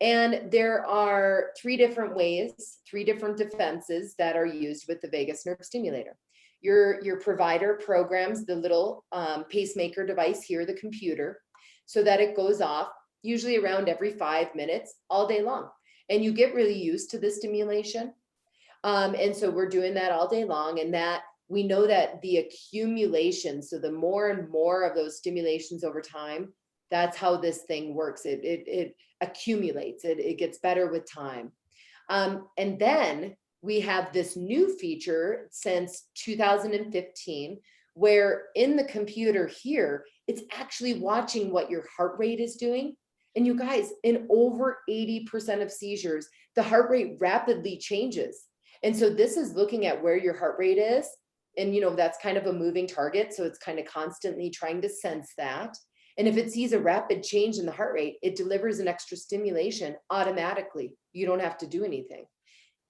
[SPEAKER 4] And there are 3 different ways, 3 different defenses that are used with the vagus nerve stimulator. Your provider programs the little pacemaker device here, the computer, so that it goes off usually around every 5 minutes all day long. And you get really used to the stimulation. And so we're doing that all day long, and that we know that the accumulation, so the more and more of those stimulations over time, that's how this thing works. It accumulates, it gets better with time. And then we have this new feature since 2015, where in the computer here, it's actually watching what your heart rate is doing. And you guys, in over 80% of seizures, the heart rate rapidly changes. And so this is looking at where your heart rate is. And that's kind of a moving target. So it's kind of constantly trying to sense that. And if it sees a rapid change in the heart rate, it delivers an extra stimulation automatically. You don't have to do anything.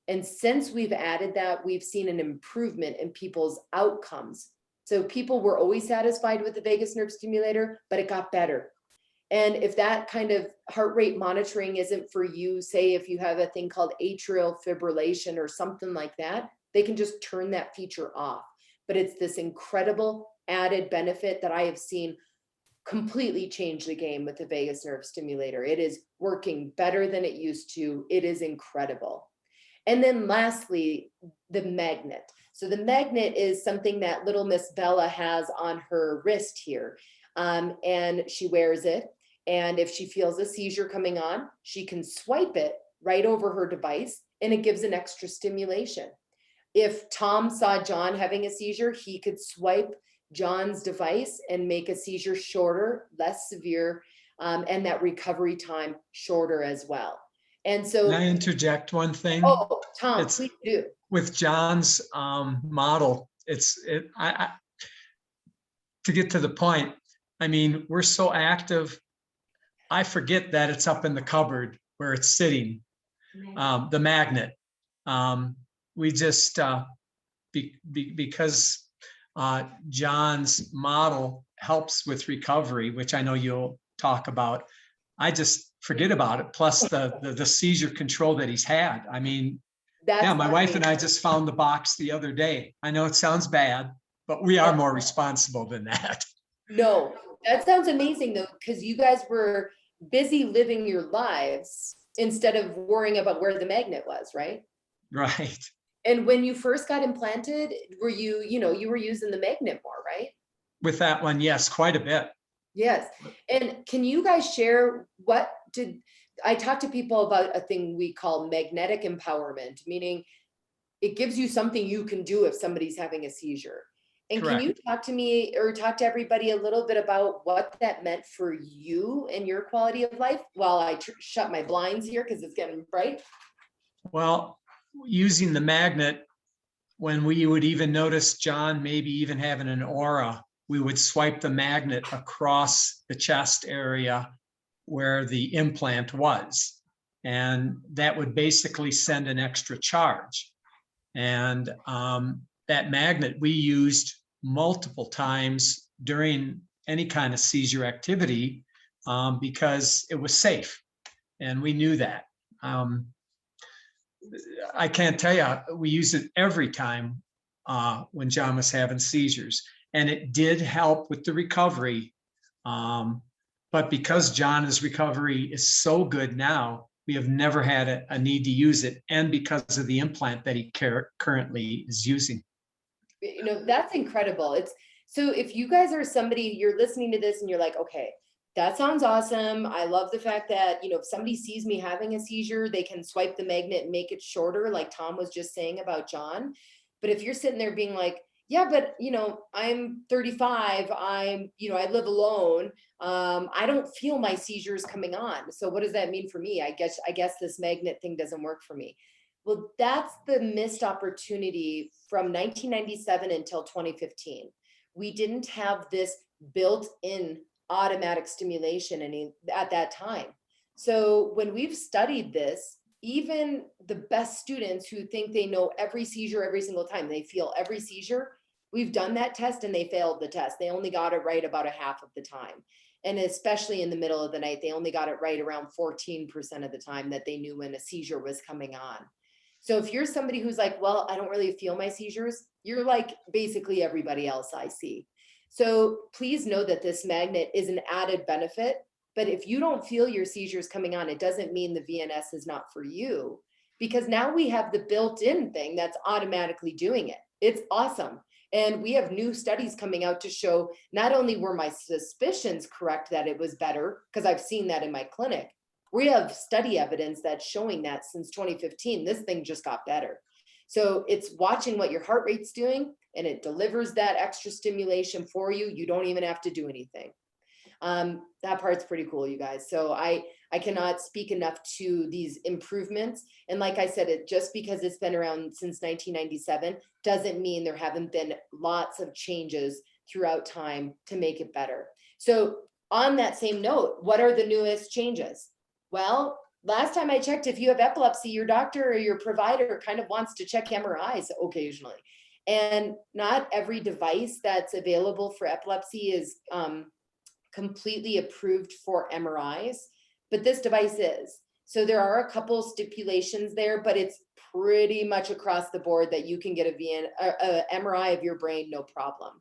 [SPEAKER 4] And since we've added that, we've seen an improvement in people's outcomes. So people were always satisfied with the vagus nerve stimulator, but it got better. And if that kind of heart rate monitoring isn't for you, say if you have a thing called atrial fibrillation or something like that, they can just turn that feature off. But it's this incredible added benefit that I have seen completely change the game with the vagus nerve stimulator. It is working better than it used to. It is incredible. And then lastly, the magnet. So the magnet is something that little Miss Bella has on her wrist here. And she wears it. And if she feels a seizure coming on, she can swipe it right over her device, and it gives an extra stimulation. If Tom saw John having a seizure, he could swipe John's device and make a seizure shorter, less severe, and that recovery time shorter as well. And so,
[SPEAKER 5] Can I interject one thing?
[SPEAKER 4] Oh, Tom, please do.
[SPEAKER 5] With John's model, to get to the point, I mean, we're so active, I forget that it's up in the cupboard where it's sitting, the magnet. We just, because John's model helps with recovery, which I know you'll talk about, I just forget about it. Plus the seizure control that he's had. I mean, yeah, my wife and I just found the box the other day. I know it sounds bad, but we are more responsible than that.
[SPEAKER 4] No, that sounds amazing though, because you guys were busy living your lives instead of worrying about where the magnet was, right?
[SPEAKER 5] Right.
[SPEAKER 4] And when you first got implanted, were you were using the magnet more, right?
[SPEAKER 5] With that one, yes, quite a bit.
[SPEAKER 4] Yes. And can you guys share I talk to people about a thing we call magnetic empowerment, meaning it gives you something you can do if somebody's having a seizure. And
[SPEAKER 5] Correct.
[SPEAKER 4] Can you talk to me or talk to everybody a little bit about what that meant for you and your quality of life while I shut my blinds here because it's getting bright?
[SPEAKER 5] Well, using the magnet, when we would even notice John maybe even having an aura, we would swipe the magnet across the chest area where the implant was. And that would basically send an extra charge. And that magnet we used multiple times during any kind of seizure activity because it was safe. And we knew that. I can't tell you, we used it every time when John was having seizures, and it did help with the recovery. But because John's recovery is so good now, we have never had a need to use it, and because of the implant that he currently is using. That's
[SPEAKER 4] incredible. So if you guys are somebody, you're listening to this and you're like, okay, that sounds awesome. I love the fact that, if somebody sees me having a seizure, they can swipe the magnet and make it shorter, like Tom was just saying about John. But if you're sitting there being like, yeah, but I'm 35, I live alone. I don't feel my seizures coming on. So what does that mean for me? I guess this magnet thing doesn't work for me. Well, that's the missed opportunity from 1997 until 2015. We didn't have this built-in automatic stimulation at that time. So when we've studied this, even the best students who think they know every seizure every single time, they feel every seizure, we've done that test and they failed the test. They only got it right about a half of the time. And especially in the middle of the night, they only got it right around 14% of the time that they knew when a seizure was coming on. So if you're somebody who's like, well, I don't really feel my seizures, you're like basically everybody else I see. So please know that this magnet is an added benefit, but if you don't feel your seizures coming on, it doesn't mean the VNS is not for you, because now we have the built-in thing that's automatically doing it. It's awesome. And we have new studies coming out to show not only were my suspicions correct that it was better, because I've seen that in my clinic, we have study evidence that's showing that since 2015, this thing just got better. So it's watching what your heart rate's doing, and it delivers that extra stimulation for you. You don't even have to do anything. That part's pretty cool, you guys. So I cannot speak enough to these improvements. And like I said, just because it's been around since 1997 doesn't mean there haven't been lots of changes throughout time to make it better. So on that same note, what are the newest changes? Well, last time I checked, if you have epilepsy, your doctor or your provider kind of wants to check MRIs occasionally. And not every device that's available for epilepsy is completely approved for MRIs, but this device is. So there are a couple stipulations there, but it's pretty much across the board that you can get a MRI of your brain, no problem.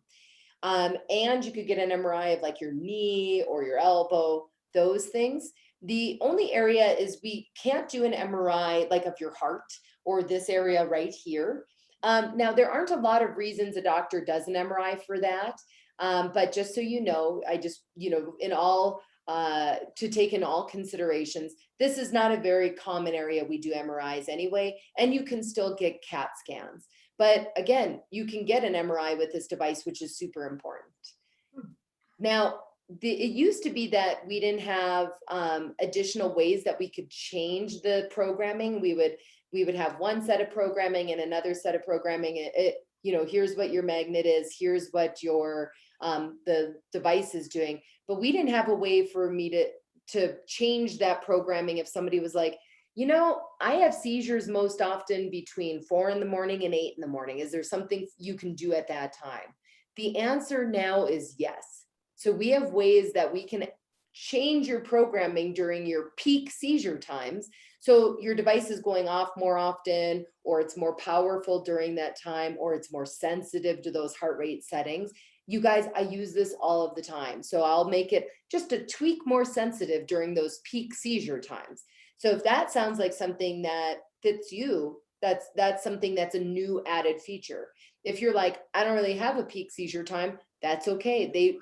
[SPEAKER 4] And you could get an MRI of like your knee or your elbow, those things. The only area is we can't do an MRI like of your heart or this area right here. Now, there aren't a lot of reasons a doctor does an MRI for that. But just so you know, I just, in all, to take in all considerations, this is not a very common area we do MRIs anyway, and you can still get CAT scans. But again, you can get an MRI with this device, which is super important. Now, it used to be that we didn't have additional ways that we could change the programming. We would have one set of programming and another set of programming. Here's what your magnet is, here's what your the device is doing. But we didn't have a way for me to change that programming if somebody was like, I have seizures most often between 4 in the morning and 8 in the morning. Is there something you can do at that time? The answer now is yes. So we have ways that we can change your programming during your peak seizure times. So your device is going off more often, or it's more powerful during that time, or it's more sensitive to those heart rate settings. You guys, I use this all of the time. So I'll make it just a tweak more sensitive during those peak seizure times. So if that sounds like something that fits you, that's something that's a new added feature. If you're like, I don't really have a peak seizure time, that's okay.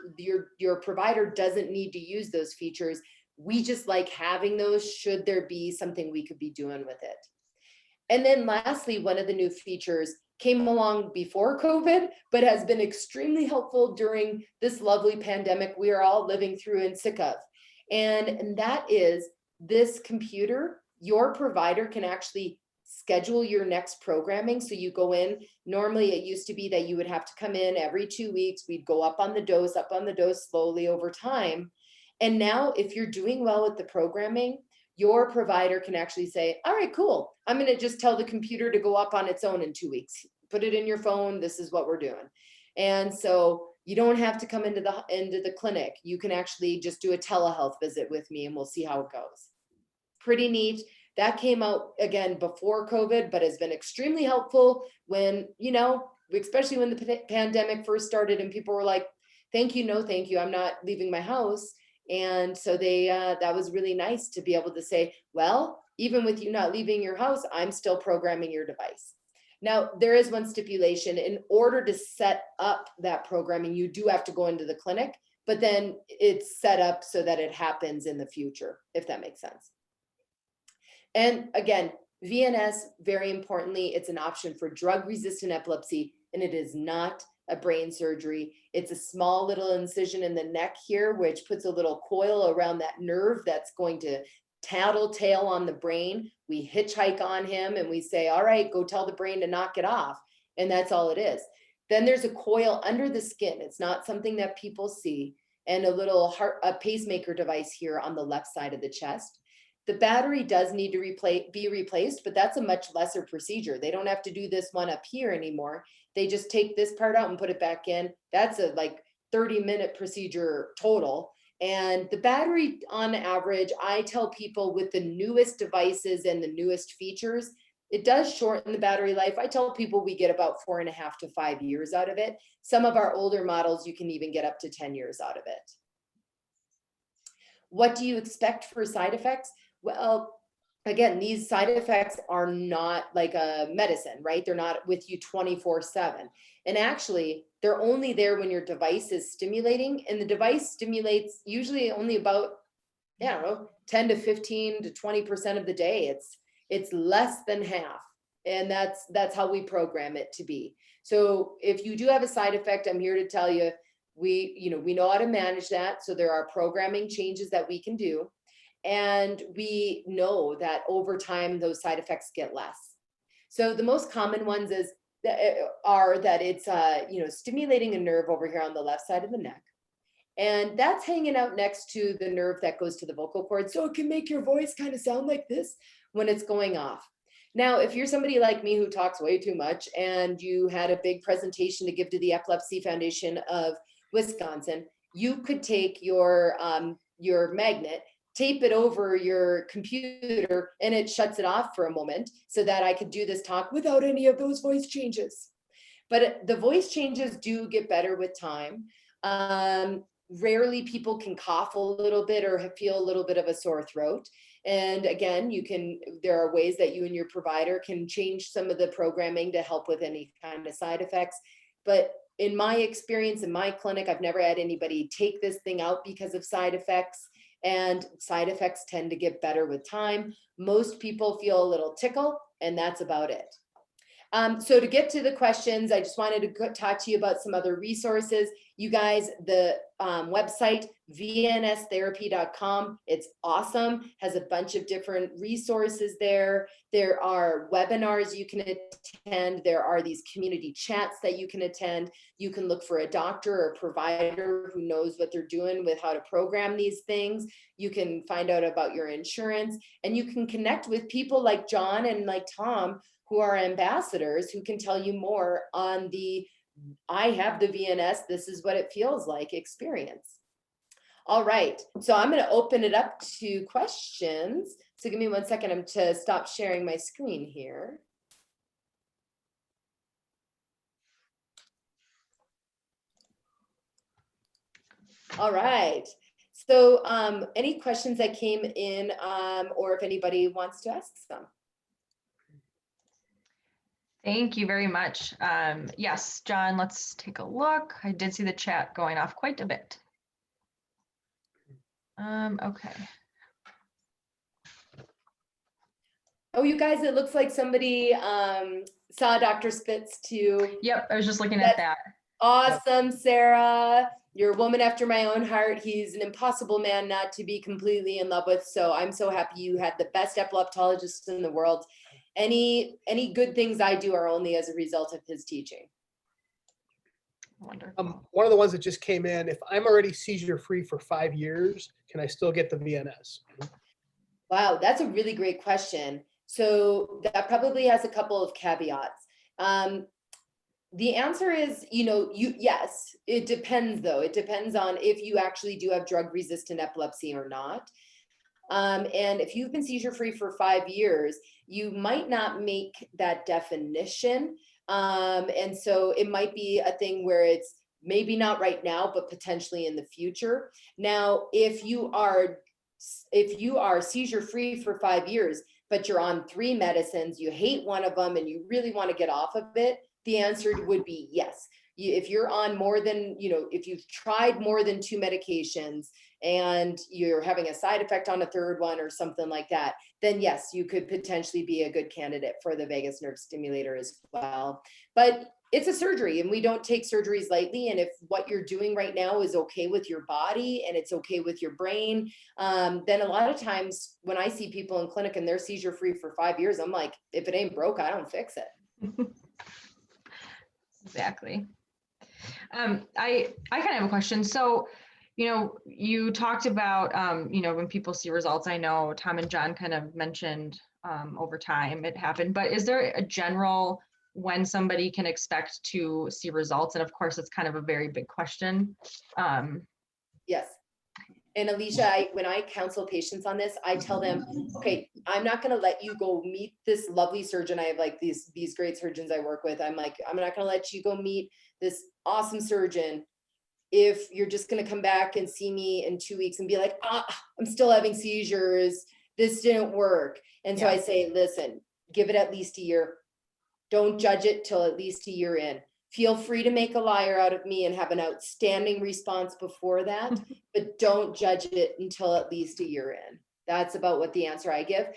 [SPEAKER 4] Your provider doesn't need to use those features. We just like having those should there be something we could be doing with it. And then lastly, one of the new features came along before COVID, but has been extremely helpful during this lovely pandemic we are all living through and sick of. And that is this computer, your provider can actually schedule your next programming. So you go in, normally it used to be that you would have to come in every 2 weeks. We'd go up on the dose slowly over time. And now if you're doing well with the programming, your provider can actually say, all right, cool. I'm going to just tell the computer to go up on its own in 2 weeks. Put it in your phone. This is what we're doing. And so you don't have to come into the clinic. You can actually just do a telehealth visit with me and we'll see how it goes. Pretty neat. That came out again before COVID, but has been extremely helpful when, especially when the pandemic first started and people were like, thank you, no, thank you. I'm not leaving my house. And so that was really nice to be able to say, well, even with you not leaving your house, I'm still programming your device. Now, there is one stipulation. In order to set up that programming, you do have to go into the clinic, but then it's set up so that it happens in the future, if that makes sense. And again, VNS, very importantly, it's an option for drug-resistant epilepsy, and it is not a brain surgery. It's a small little incision in the neck here, which puts a little coil around that nerve that's going to tattletale on the brain. We hitchhike on him and we say, all right, go tell the brain to knock it off. And that's all it is. Then there's a coil under the skin. It's not something that people see. And a little a pacemaker device here on the left side of the chest. The battery does need to be replaced, but that's a much lesser procedure. They don't have to do this one up here anymore. They just take this part out and put it back in. That's a like 30-minute procedure total. And the battery on average, I tell people with the newest devices and the newest features, it does shorten the battery life. I tell people we get about 4.5 to 5 years out of it. Some of our older models, you can even get up to 10 years out of it. What do you expect for side effects? Well, again, these side effects are not like a medicine, right? They're not with you 24/7. And actually, they're only there when your device is stimulating, and the device stimulates usually only about, I don't know, 10 to 15 to 20% of the day. It's less than half. And that's how we program it to be. So if you do have a side effect, I'm here to tell you, we know how to manage that. So there are programming changes that we can do. And we know that over time, those side effects get less. So the most common ones are that it's stimulating a nerve over here on the left side of the neck. And that's hanging out next to the nerve that goes to the vocal cord. So it can make your voice kind of sound like this when it's going off. Now, if you're somebody like me who talks way too much and you had a big presentation to give to the Epilepsy Foundation of Wisconsin, you could take your magnet, tape it over your computer, and it shuts it off for a moment so that I could do this talk without any of those voice changes. But the voice changes do get better with time. Rarely people can cough a little bit or feel a little bit of a sore throat. And again, there are ways that you and your provider can change some of the programming to help with any kind of side effects. But in my experience in my clinic, I've never had anybody take this thing out because of side effects. And side effects tend to get better with time. Most people feel a little tickle, and that's about it. So to get to the questions, I just wanted to talk to you about some other resources. You guys, the website, vnstherapy.com, it's awesome, has a bunch of different resources there. There are webinars you can attend. There are these community chats that you can attend. You can look for a doctor or provider who knows what they're doing with how to program these things. You can find out about your insurance, and you can connect with people like John and like Tom, who are ambassadors, who can tell you more on the I have the VNS, this is what it feels like experience. All right, so I'm going to open it up to questions. So give me 1 second, I'm to stop sharing my screen here. All right, so any questions that came in, or if anybody wants to ask some.
[SPEAKER 1] Thank you very much. Yes, John, let's take a look. I did see the chat going off quite a bit. Okay.
[SPEAKER 4] Oh, you guys, it looks like somebody saw Dr. Spitz too.
[SPEAKER 1] Yep, I was just looking at that.
[SPEAKER 4] Awesome, Sarah. You're a woman after my own heart. He's an impossible man not to be completely in love with. So I'm so happy you had the best epileptologist in the world. Any good things I do are only as a result of his teaching.
[SPEAKER 1] Wonderful.
[SPEAKER 2] One of the ones that just came in, if I'm already seizure free for 5 years, can I still get the VNS?
[SPEAKER 4] Wow, that's a really great question. So that probably has a couple of caveats. The answer is, yes, it depends though. It depends on if you actually do have drug resistant epilepsy or not. And if you've been seizure free for 5 years, you might not make that definition. And so it might be a thing where it's maybe not right now, but potentially in the future. Now, if you are seizure free for 5 years, but you're on 3 medicines, you hate one of them and you really want to get off of it, the answer would be yes. if you're on more than, if you've tried more than 2 medications and you're having a side effect on a third one or something like that, then yes, you could potentially be a good candidate for the vagus nerve stimulator as well. But it's a surgery and we don't take surgeries lightly. And if what you're doing right now is okay with your body and it's okay with your brain, then a lot of times when I see people in clinic and they're seizure free for 5 years, I'm like, if it ain't broke, I don't fix it.
[SPEAKER 1] Exactly. I kind of have a question. So, you talked about, when people see results, I know Tom and John kind of mentioned over time it happened, but is there a general when somebody can expect to see results? And of course, it's kind of a very big question.
[SPEAKER 4] Yes. And Alicia, when I counsel patients on this, I tell them, okay, I'm not going to let you go meet this lovely surgeon. I have like these great surgeons I work with. I'm like, I'm not going to let you go meet this awesome surgeon if you're just going to come back and see me in 2 weeks and be like, I'm still having seizures. This didn't work. And so I say, listen, give it at least a year. Don't judge it till at least a year in. Feel free to make a liar out of me and have an outstanding response before that, but don't judge it until at least a year in. That's about what the answer I give.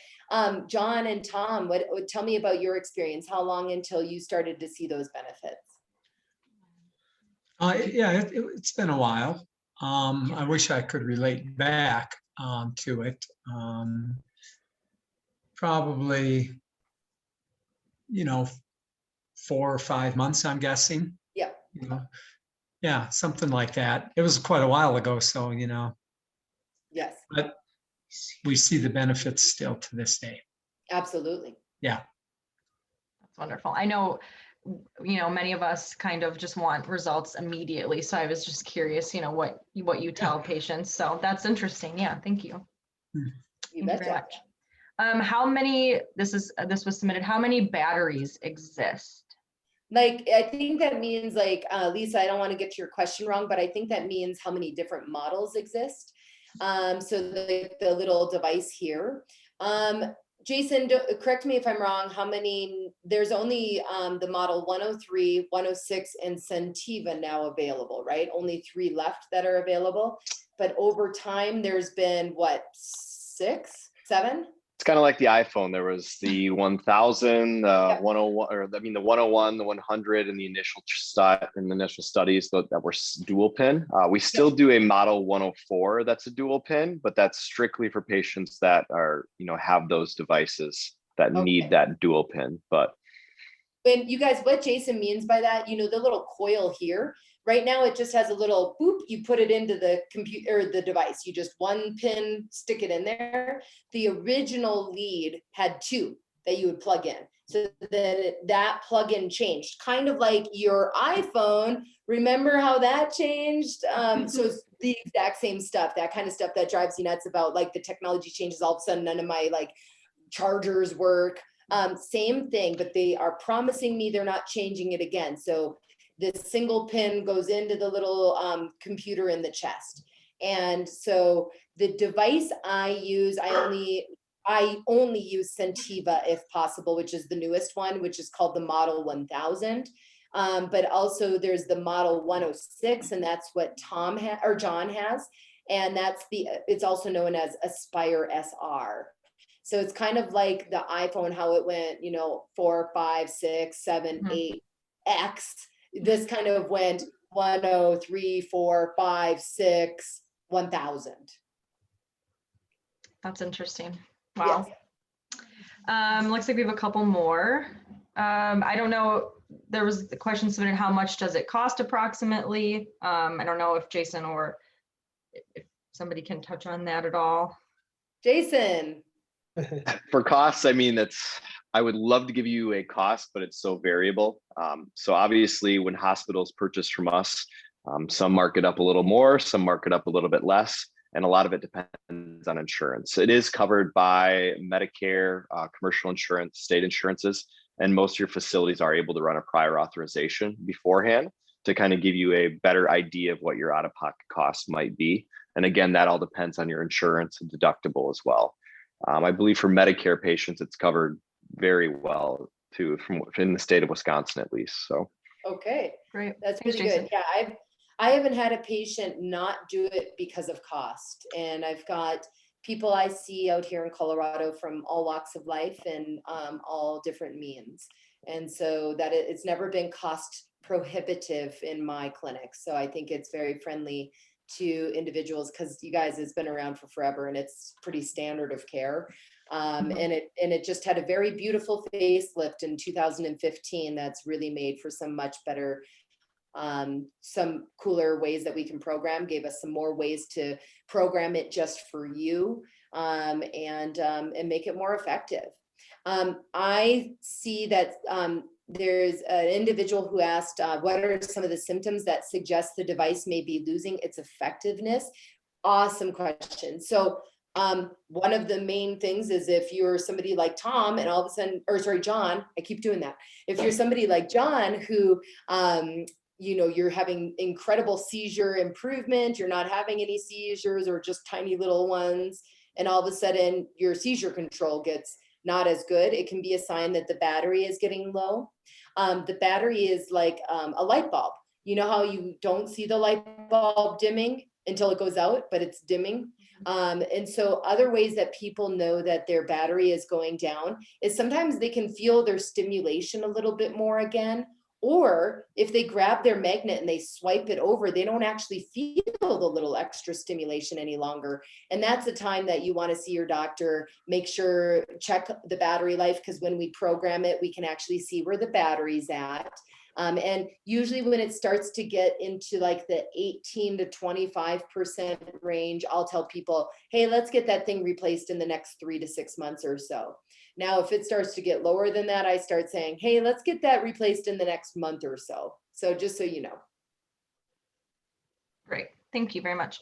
[SPEAKER 4] John and Tom, tell me about your experience. How long until you started to see those benefits?
[SPEAKER 5] Yeah, it's been a while. I wish I could relate back to it. Probably, 4 or 5 months, I'm guessing.
[SPEAKER 4] Yeah.
[SPEAKER 5] Yeah, something like that. It was quite a while ago, so
[SPEAKER 4] Yes.
[SPEAKER 5] But we see the benefits still to this day.
[SPEAKER 4] Absolutely.
[SPEAKER 5] Yeah.
[SPEAKER 1] That's wonderful. I know, many of us kind of just want results immediately. So I was just curious, what you tell patients. So that's interesting. Yeah, thank you.
[SPEAKER 4] You
[SPEAKER 1] Thank you very
[SPEAKER 4] betcha.
[SPEAKER 1] much. How many, this was submitted, how many batteries exist?
[SPEAKER 4] Like, I think that means like, Lisa, I don't want to get your question wrong, but I think that means how many different models exist. So the little device here. Jason, correct me if I'm wrong, how many, there's only the model 103, 106, and Sentiva now available, right? Only 3 left that are available. But over time, there's been what, 6, 7?
[SPEAKER 3] It's kind of like the iPhone. There was the 1000, 101, or the 101, the 100, and the initial studies that were dual pin. We still do a model 104 that's a dual pin, but that's strictly for patients that are, have those devices that need that dual pin. But
[SPEAKER 4] when you guys, what Jason means by that, the little coil here, right now it just has a little boop, you put it into the computer or the device, you just 1 pin, stick it in there. The original lead had 2 that you would plug in. So that plug-in changed, kind of like your iPhone. Remember how that changed? So it's the exact same stuff, that kind of stuff that drives you nuts about like the technology changes. All of a sudden, none of my like chargers work. Same thing, but they are promising me they're not changing it again. So this single pin goes into the little computer in the chest. And so the device I use, I only use Sentiva if possible, which is the newest one, which is called the Model 1000. But also there's the Model 106, and that's what John has. And it's also known as Aspire SR. So it's kind of like the iPhone, how it went, 4, 5, 6, 7, 8, X. This kind of went 103, 4, 5, 6, 1000.
[SPEAKER 1] That's interesting. Wow. Yes. Looks like we have a couple more. I don't know. There was the question submitted, how much does it cost approximately? I don't know if Jason or if somebody can touch on that at all.
[SPEAKER 4] Jason.
[SPEAKER 3] For costs, I would love to give you a cost, but it's so variable. So obviously when hospitals purchase from us, some mark it up a little more, some mark it up a little bit less, and a lot of it depends on insurance. It is covered by Medicare, commercial insurance, state insurances, and most of your facilities are able to run a prior authorization beforehand to kind of give you a better idea of what your out-of-pocket costs might be. And again, that all depends on your insurance and deductible as well. I believe for Medicare patients, it's covered very well too, in the state of Wisconsin at least. So
[SPEAKER 4] Okay,
[SPEAKER 1] Great.
[SPEAKER 4] that's
[SPEAKER 1] Thanks,
[SPEAKER 4] really
[SPEAKER 1] Jason.
[SPEAKER 4] good. Yeah, I haven't had a patient not do it because of cost. And I've got people I see out here in Colorado from all walks of life and all different means. And so that it's never been cost prohibitive in my clinic. So I think it's very friendly to individuals because you guys has been around for forever and it's pretty standard of care. And it just had a very beautiful facelift in 2015 that's really made for some much better, some cooler ways that we can program, gave us some more ways to program it just for you, and make it more effective. I see that there's an individual who asked, what are some of the symptoms that suggest the device may be losing its effectiveness? Awesome question. So one of the main things is if you're somebody like Tom and all of a sudden, or sorry, John, I keep doing that. If you're somebody like John who, you know, you're having incredible seizure improvement, you're not having any seizures or just tiny little ones, and all of a sudden your seizure control gets not as good, it can be a sign that the battery is getting low. The battery is like a light bulb. You know how you don't see the light bulb dimming until it goes out, but it's dimming. And so other ways that people know that their battery is going down is sometimes they can feel their stimulation a little bit more again, or if they grab their magnet and they swipe it over, they don't actually feel the little extra stimulation any longer. And that's a time that you want to see your doctor, make sure, check the battery life, because when we program it, we can actually see where the battery's at. And usually when it starts to get into like the 18 to 25% range, I'll tell people, hey, let's get that thing replaced in the next 3 to 6 months or so. Now, if it starts to get lower than that, I start saying, hey, let's get that replaced in the next month or so. So just so you know.
[SPEAKER 1] Great. Thank you very much.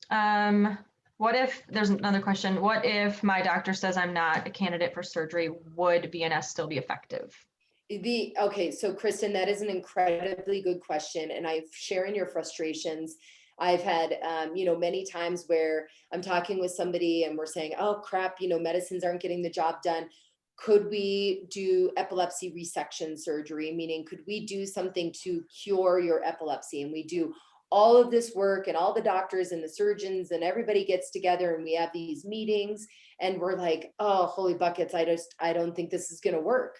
[SPEAKER 1] What if, there's another question, what if my doctor says I'm not a candidate for surgery? Would VNS still be effective?
[SPEAKER 4] Okay, so Kristen, that is an incredibly good question. And I'm sharing your frustrations. I've had, you know, many times where I'm talking with somebody and we're saying, oh crap, you know, medicines aren't getting the job done. Could we do epilepsy resection surgery? Meaning, could we do something to cure your epilepsy? And we do all of this work and all the doctors and the surgeons and everybody gets together and we have these meetings and we're like, oh, holy buckets. I don't think this is going to work.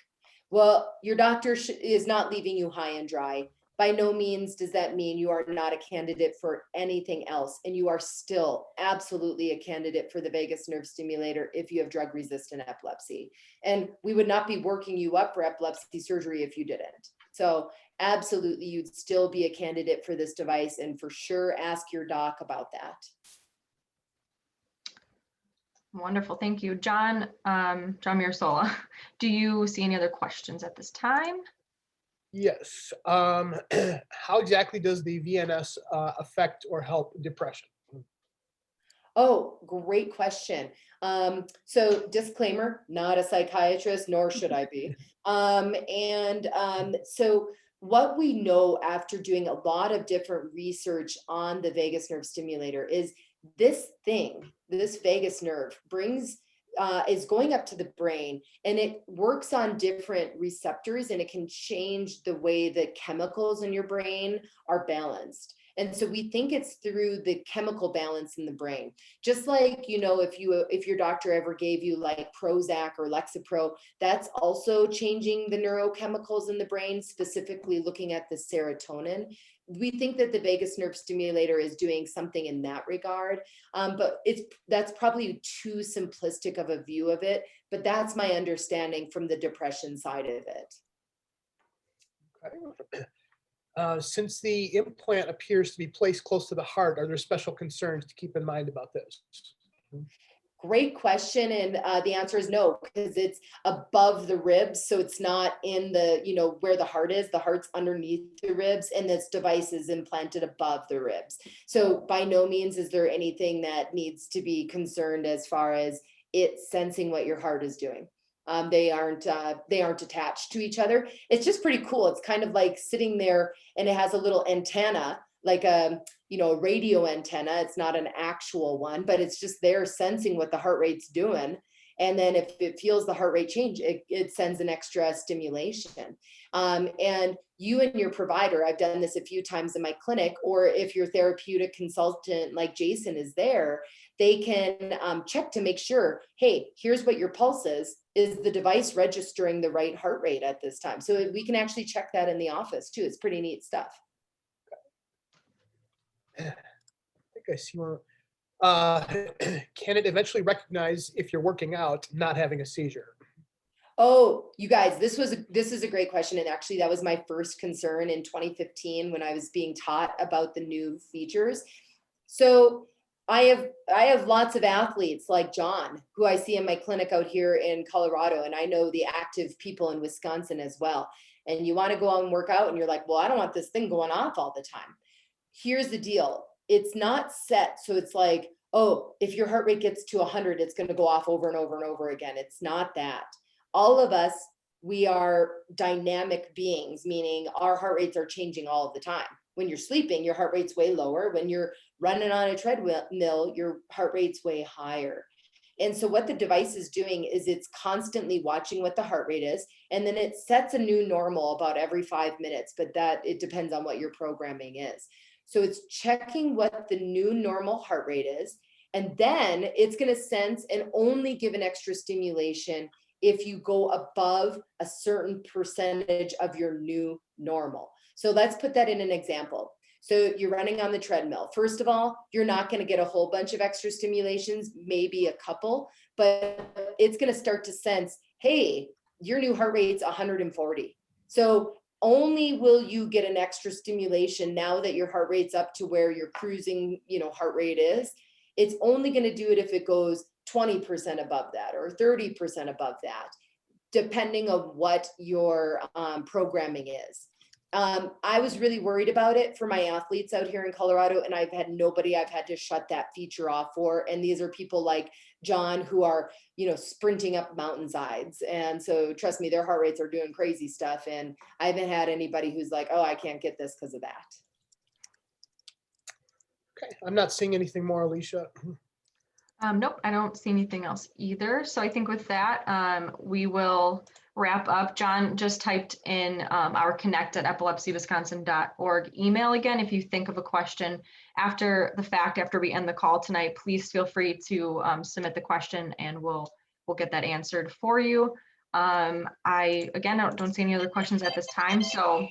[SPEAKER 4] Well, your doctor is not leaving you high and dry. By no means does that mean you are not a candidate for anything else. And you are still absolutely a candidate for the vagus nerve stimulator if you have drug-resistant epilepsy. And we would not be working you up for epilepsy surgery if you didn't. So absolutely, you'd still be a candidate for this device, and for sure ask your doc about that.
[SPEAKER 1] Wonderful, thank you. John Mirasola, do you see any other questions at this time?
[SPEAKER 2] Yes. How exactly does the VNS affect or help depression?
[SPEAKER 4] Oh, great question. So disclaimer, not a psychiatrist, nor should I be. So what we know after doing a lot of different research on the vagus nerve stimulator is this vagus nerve is going up to the brain, and it works on different receptors, and it can change the way the chemicals in your brain are balanced. And so we think it's through the chemical balance in the brain. Just like, you know, if your doctor ever gave you like Prozac or Lexapro, that's also changing the neurochemicals in the brain, specifically looking at the serotonin. We think that the vagus nerve stimulator is doing something in that regard, but that's probably too simplistic of a view of it, but that's my understanding from the depression side of it.
[SPEAKER 2] Okay. Since the implant appears to be placed close to the heart, are there special concerns to keep in mind about this?
[SPEAKER 4] Great question. And the answer is no, because it's above the ribs. So it's not in the, you know, where the heart is. The heart's underneath the ribs, and this device is implanted above the ribs. So by no means is there anything that needs to be concerned as far as it sensing what your heart is doing. They aren't attached to each other. It's just pretty cool. It's kind of like sitting there, and it has a little antenna, like a, you know, radio antenna. It's not an actual one, but it's just there sensing what the heart rate's doing. And then if it feels the heart rate change, it sends an extra stimulation. And you and your provider, I've done this a few times in my clinic, or if your therapeutic consultant like Jason is there, they can check to make sure, hey, here's what your pulse is the device registering the right heart rate at this time? So we can actually check that in the office too. It's pretty neat stuff.
[SPEAKER 2] I think I see one. Can it eventually recognize if you're working out not having a seizure?
[SPEAKER 4] Oh, you guys, this is a great question. And actually that was my first concern in 2015 when I was being taught about the new features. So I have lots of athletes like John, who I see in my clinic out here in Colorado, and I know the active people in Wisconsin as well. And you want to go out and work out and you're like, well, I don't want this thing going off all the time. Here's the deal. It's not set. So it's like, oh, if your heart rate gets to 100, it's going to go off over and over and over again. It's not that. All of us, we are dynamic beings, meaning our heart rates are changing all of the time. When you're sleeping, your heart rate's way lower. When you're running on a treadmill, your heart rate's way higher. And so what the device is doing is it's constantly watching what the heart rate is, and then it sets a new normal about every 5 minutes, but that it depends on what your programming is. So it's checking what the new normal heart rate is, and then it's going to sense and only give an extra stimulation if you go above a certain percentage of your new normal. So let's put that in an example. So you're running on the treadmill. First of all, you're not going to get a whole bunch of extra stimulations, maybe a couple, but it's going to start to sense, hey, your new heart rate's 140. So only will you get an extra stimulation now that your heart rate's up to where your cruising, heart rate is. It's only going to do it if it goes 20% above that or 30% above that, depending on what your programming is. I was really worried about it for my athletes out here in Colorado, and I've had nobody I've had to shut that feature off for. And these are people like John who are, sprinting up mountainsides. And so trust me, their heart rates are doing crazy stuff. And I haven't had anybody who's like, oh, I can't get this because of that.
[SPEAKER 2] Okay, I'm not seeing anything more, Alicia.
[SPEAKER 1] Nope, I don't see anything else either. So I think with that, we will wrap up. John just typed in our connect@epilepsywisconsin.org email again. If you think of a question after the fact, after we end the call tonight, please feel free to submit the question and we'll get that answered for you. I don't see any other questions at this time. So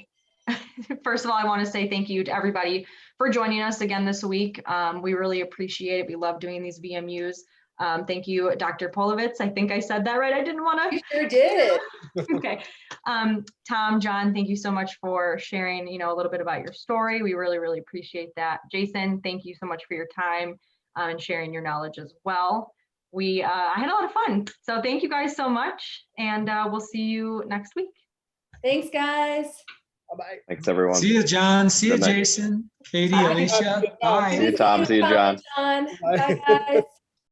[SPEAKER 1] first of all, I want to say thank you to everybody for joining us again this week. We really appreciate it. We love doing these VMUs. Thank you, Dr. Poliwitz. I think I said that right. I didn't want to.
[SPEAKER 4] You sure did.
[SPEAKER 1] Okay. Tom, John, thank you so much for sharing, a little bit about your story. We really, really appreciate that. Jason, thank you so much for your time and sharing your knowledge as well. I had a lot of fun. So thank you guys so much. And we'll see you next week.
[SPEAKER 4] Thanks, guys.
[SPEAKER 2] Bye-bye.
[SPEAKER 3] Thanks, everyone.
[SPEAKER 5] See you, John. See you,
[SPEAKER 3] Good night.
[SPEAKER 5] Jason. Katie,
[SPEAKER 1] Bye.
[SPEAKER 5] Alicia. Bye.
[SPEAKER 3] See you, Tom. See you, John.
[SPEAKER 4] Bye, guys.